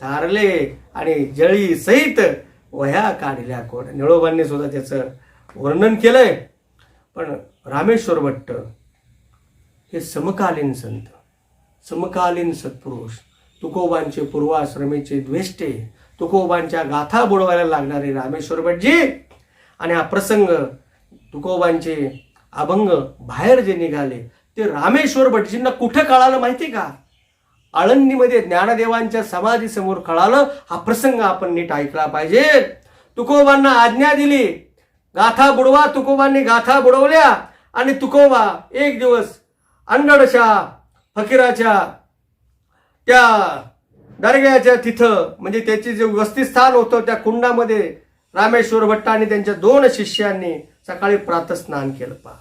तारले आणि जळी सहित वह्या काढल्या. कोण निळोबांनी सुद्धा त्याचं वर्णन केलंय. पण रामेश्वर भट्ट हे समकालीन संत, समकालीन सत्पुरुष, तुकोबांचे पूर्वाश्रमीचे द्वेष्टे, तुकोबांच्या गाथा बुडवायला लागणारे रामेश्वर भटजी. आणि हा प्रसंग तुकोबांचे अभंग बाहेर जे निघाले ते रामेश्वर भटजींना कुठं कळालं माहिती का? आळंदीमध्ये ज्ञानदेवांच्या समाधी समोर कळालं. हा प्रसंग आपण नीट ऐकला पाहिजे. तुकोबांना आज्ञा दिली, गाथा बुडवा. तुकोबांनी गाथा बुडवल्या आणि तुकोबा एक दिवस अनगडशा फकीराच्या त्या दर्ग्याच्या तिथं, म्हणजे त्याचे जे वस्तीस्थान होतं त्या कुंडामध्ये रामेश्वर भट्ट आणि त्यांच्या 2 शिष्यांनी सकाळी प्रातस्नान केलं. पहा,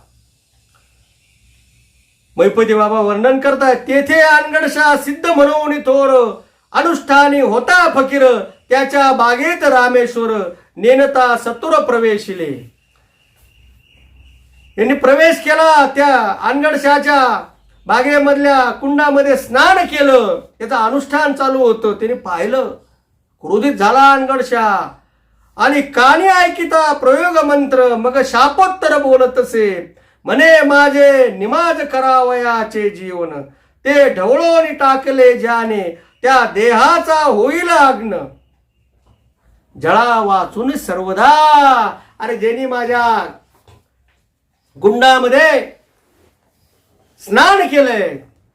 मैपती बाबा वर्णन करतात, तेथे अनगडशा सिद्ध म्हणून थोर अनुष्ठानी होता फकीर. त्याच्या बागेत रामेश्वर नेनता सतुर प्रवेशिले. यांनी प्रवेश केला, त्या अनगडशाच्या बागेमधल्या कुंडामध्ये स्नान केलं. त्याचं अनुष्ठान चालू होतं. त्याने पाहिलं, क्रोधित झाला अनगडशा आणि कानी ऐकिता प्रयोग मंत्र. मग शापोत्तर बोलत असे, म्हणे माझे निमाज करावयाचे जीवन. ते ढवळून टाकले ज्याने, त्या देहाचा होईल अग्न. जळा वाचून सर्वदा. अरे ज्यांनी माझ्या गुंडामध्ये स्नान केलंय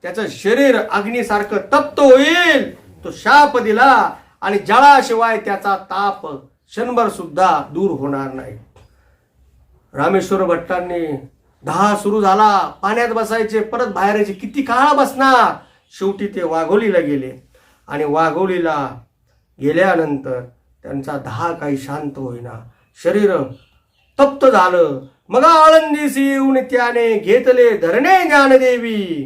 त्याचं शरीर अग्नीसारखं तप्त होईल. तो शाप दिला आणि जळाशिवाय त्याचा ताप क्षणभर सुद्धा दूर होणार नाही. रामेश्वर भट्टांनी दहा सुरू झाला, पाण्यात बसायचे, परत बाहेर यायचे, किती काळ बसणार. शेवटी ते वाघोलीला गेले आणि वाघोलीला गेल्यानंतर त्यांचा दहा काही शांत होईना, शरीर तप्त झालं. मग आळंदीसी येऊन त्याने घेतले धरणे ज्ञानदेवी.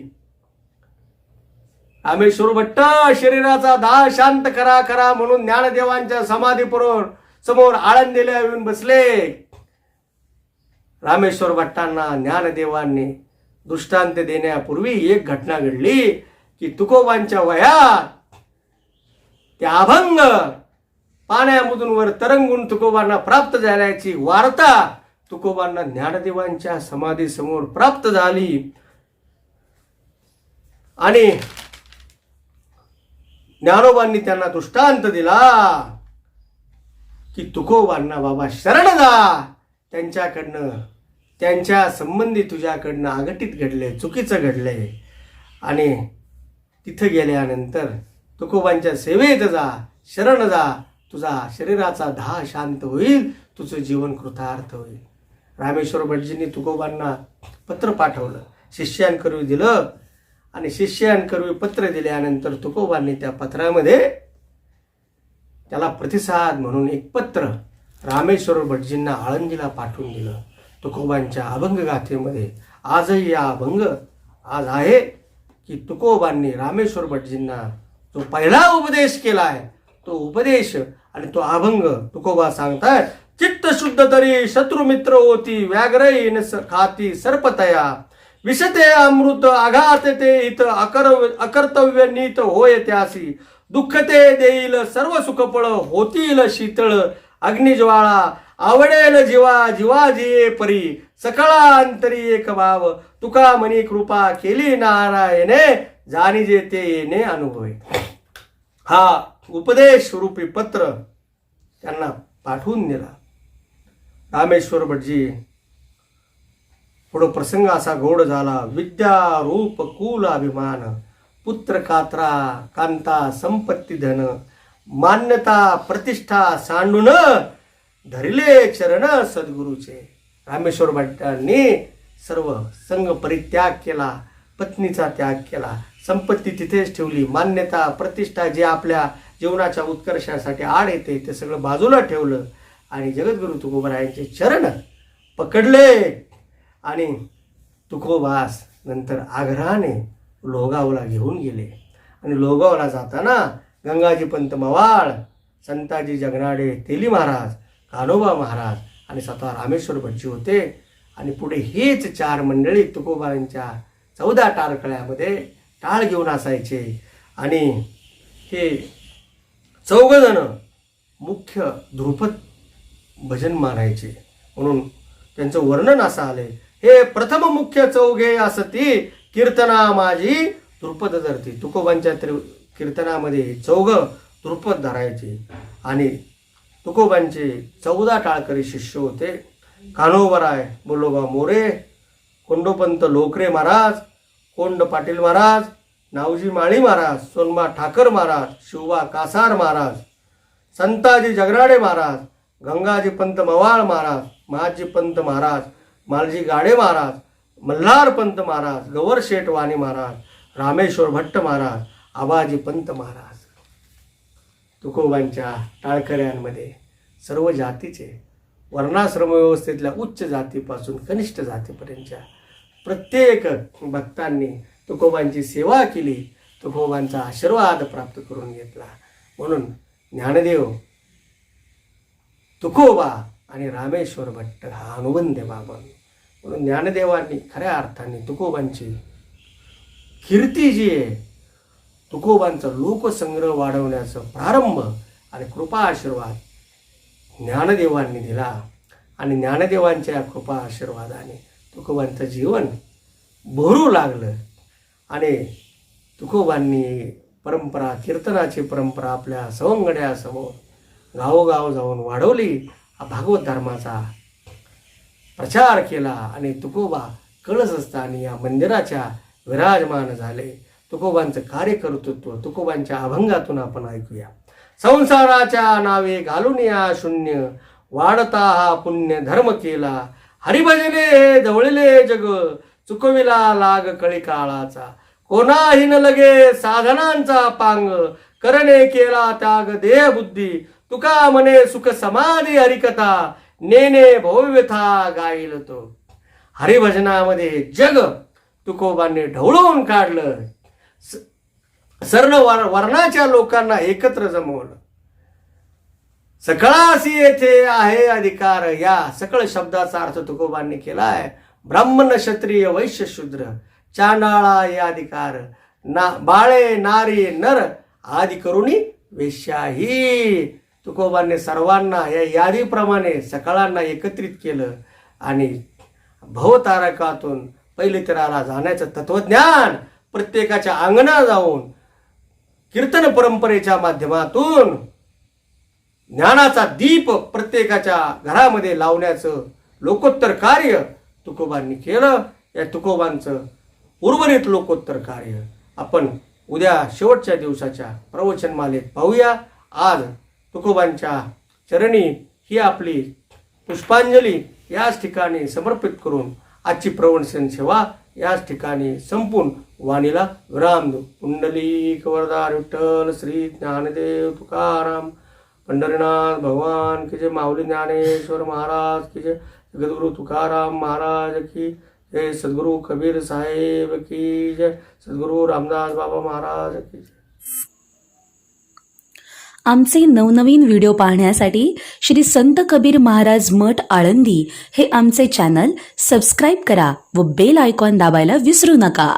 रामेश्वर भट्ट शरीराचा दाह शांत करा करा म्हणून ज्ञानदेवांच्या समाधीपुरोर समोर आळंदीला येऊन बसले. रामेश्वर भट्टांना ज्ञानदेवांनी दृष्टांत देण्यापूर्वी एक घटना घडली की तुकोबांच्या वयात त्या अभंग पाण्यामधून वर तरंगून तुकोबांना प्राप्त झाल्याची वार्ता तुकोबांना ज्ञानदेवांच्या समाधी समोर प्राप्त झाली. आणि ज्ञानोबांनी त्यांना दृष्टांत दिला की तुकोबांना बाबा शरण जा. त्यांच्याकडनं त्यांच्या संबंधी तुझ्याकडनं अघटित घडले, चुकीचं घडलंय. आणि तिथं गेल्यानंतर तुकोबांच्या सेवेत जा, शरण जा, तुझा शरीराचा दाह शांत होईल, तुझं जीवन कृतार्थ होईल. रामेश्वर भटजींनी तुकोबांना पत्र पाठवलं, शिष्यांकरवी दिलं. आणि शिष्यांकरवी पत्र दिल्यानंतर तुकोबांनी त्या पत्रामध्ये त्याला प्रतिसाद म्हणून एक पत्र रामेश्वर भटजींना आळंदीला पाठवून दिलं. तुकोबांच्या अभंग गाथेमध्ये आजही हा अभंग आज आहे की तुकोबांनी रामेश्वर भटजींना जो पहिला उपदेश केला आहे, तो उपदेश आणि तो अभंग तुकोबा सांगतात. चित्त शुद्ध तरी शत्रुमित्र होती, व्याघ्रहीन खाती सर्पतया, विषते अमृत आघात ते इत अकर्तव्य नीत होय त्यासी, दुःख ते देईल सर्व सुखफळ, होतील शीतळ अग्निज्वाळा, आवडेल जीवा जीवा जिये परी, सकळा अंतरी एक भाव, तुका मनी कृपा केली नारायणे, जाणीजे ते येणे अनुभवे. हा उपदेश रूपी पत्र त्यांना पाठवून दिला. रामेश्वर भटजी पुढं प्रसंग असा गोड झाला. विद्या रूप कुल अभिमान, पुत्र कात्रा कांता संपत्ती धन, मान्यता प्रतिष्ठा सांडून धरिले चरण सद्गुरूचे. रामेश्वर भट्टांनी सर्व संघ परित्याग केला, पत्नीचा त्याग केला, संपत्ती तिथेच ठेवली, मान्यता प्रतिष्ठा जे आपल्या जीवनाच्या उत्कर्षासाठी आड येते ते सगळं बाजूला ठेवलं आणि जगद्गुरु तुकोबारायांचे चरण पकडले. आणि तुकोबास नंतर आग्रहाने लोगावला घेऊन गेले. आणि लोगावला जाताना गंगाजी पंत मवाळ, संताजी जगनाडे तेली महाराज, कान्होबा महाराज आणि स्वतः रामेश्वर भटजी होते. आणि पुढे हेच चार मंडळी तुकोबारांच्या 14 टाळकळ्यामध्ये टाळ घेऊन असायचे. आणि हे 14 जण मुख्य ध्रुपद भजन मानायचे. म्हणून त्यांचं वर्णन असं आले. हे प्रथम मुख्य चौघे असती, कीर्तना माझी ध्रुपद धरती. तुकोबांच्या कीर्तनामध्ये 14 ध्रुपद धरायचे. आणि तुकोबांचे 14 टाळकरी शिष्य होते. कान्होबराय बोलोबा मोरे, कोंडोपंत लोकरे महाराज, कोंड पाटील महाराज, नावजी माळी महाराज, सोनबा ठाकर महाराज, शिवबा कासार महाराज, संताजी जगराडे महाराज, गंगाजी पंत मवाळ महाराज, महाजी पंत महाराज, मालजी गाडे महाराज, मल्हार पंत महाराज, गवर शेठ वाणी महाराज, रामेश्वर भट्ट महाराज, आबाजी पंत महाराज. तुकोबांच्या टाळकऱ्यांमध्ये सर्व जातीचे, वर्णाश्रम व्यवस्थेतल्या उच्च जातीपासून कनिष्ठ जातीपर्यंतच्या प्रत्येक भक्तांनी तुकोबांची सेवा केली, तुकोबांचा आशीर्वाद प्राप्त करून घेतला. म्हणून ज्ञानदेव, तुकोबा आणि रामेश्वर भट्ट हा अनुबंध बाबा. म्हणून ज्ञानदेवांनी खऱ्या अर्थाने तुकोबांची कीर्ती जी आहे, तुकोबांचा लोकसंग्रह वाढवण्याचा प्रारंभ आणि कृपा आशीर्वाद ज्ञानदेवांनी दिला. आणि ज्ञानदेवांच्या कृपा आशीर्वादाने तुकोबांचं जीवन भरू लागलं. आणि तुकोबांनी परंपरा, कीर्तनाची परंपरा आपल्या सवंगड्यासमोर गावोगाव जाऊन वाढवली, भागवत धर्माचा प्रचार केला. आणि तुकोबा कळसस्थानी या मंदिराच्या विराजमान झाले. तुकोबांचं कार्यकर्तृत्व तुकोबांच्या अभंगातून आपण ऐकूया. संसाराच्या नावे घालून या शून्य, वाढता हा पुण्य धर्म केला, हरिभजने धवळले जग, चुकविला लाग कळी काळाचा, कोणाही न लगे साधनांचा पांग, करणे केला त्याग देह बुद्धी, तुका मने सुख समाधी हरिकथा, नेने भव्यथा गाईल तो. हरिभजनामध्ये जग तुकोबांनी ढवळून काढलं. सर्ण वर्णाच्या लोकांना एकत्र जमवलं. सकळासी येथे आहे अधिकार, या सकळ शब्दाचा अर्थ तुकोबांनी केलाय. ब्राह्मण क्षत्रिय वैश्य शूद्र चांडाळा हे अधिकार, बाळे नारी नर आदि करुणी वेश्याही. तुकोबांनी सर्वांना या यादीप्रमाणे सकळांना एकत्रित केलं. आणि भवतारकातून पैलितराला जाण्याचं तत्वज्ञान प्रत्येकाच्या अंगणात जाऊन कीर्तन परंपरेच्या माध्यमातून ज्ञानाचा दीप प्रत्येकाच्या घरामध्ये लावण्याचं लोकोत्तर कार्य तुकोबांनी केलं. या तुकोबांचं उर्वरित लोकोत्तर कार्य आपण उद्या शेवटच्या दिवसाच्या प्रवचनमालेत पाहूया. आज तुकोबांच्या चरणी ही आपली पुष्पांजली याच ठिकाणी समर्पित करून आजची प्रवचन सेवा याच ठिकाणी संपून वाणीला विराम देऊ. पुंडलिक वरदार विठ्ठल श्री ज्ञानदेव तुकाराम पंढरीनाथ भगवान की जय. माऊली ज्ञानेश्वर महाराज की जय. जगद्गुरु तुकाराम महाराज की जय. सद्गुरु कबीर साहेब की जय. सद्गुरु रामदास बाबा महाराज की जय. आमचे नवनवीन व्हिडिओ पाहण्यासाठी श्री संत कबीर महाराज मठ आळंदी हे आमचे चॅनल सबस्क्राईब करा व बेल आयकॉन दाबायला विसरू नका.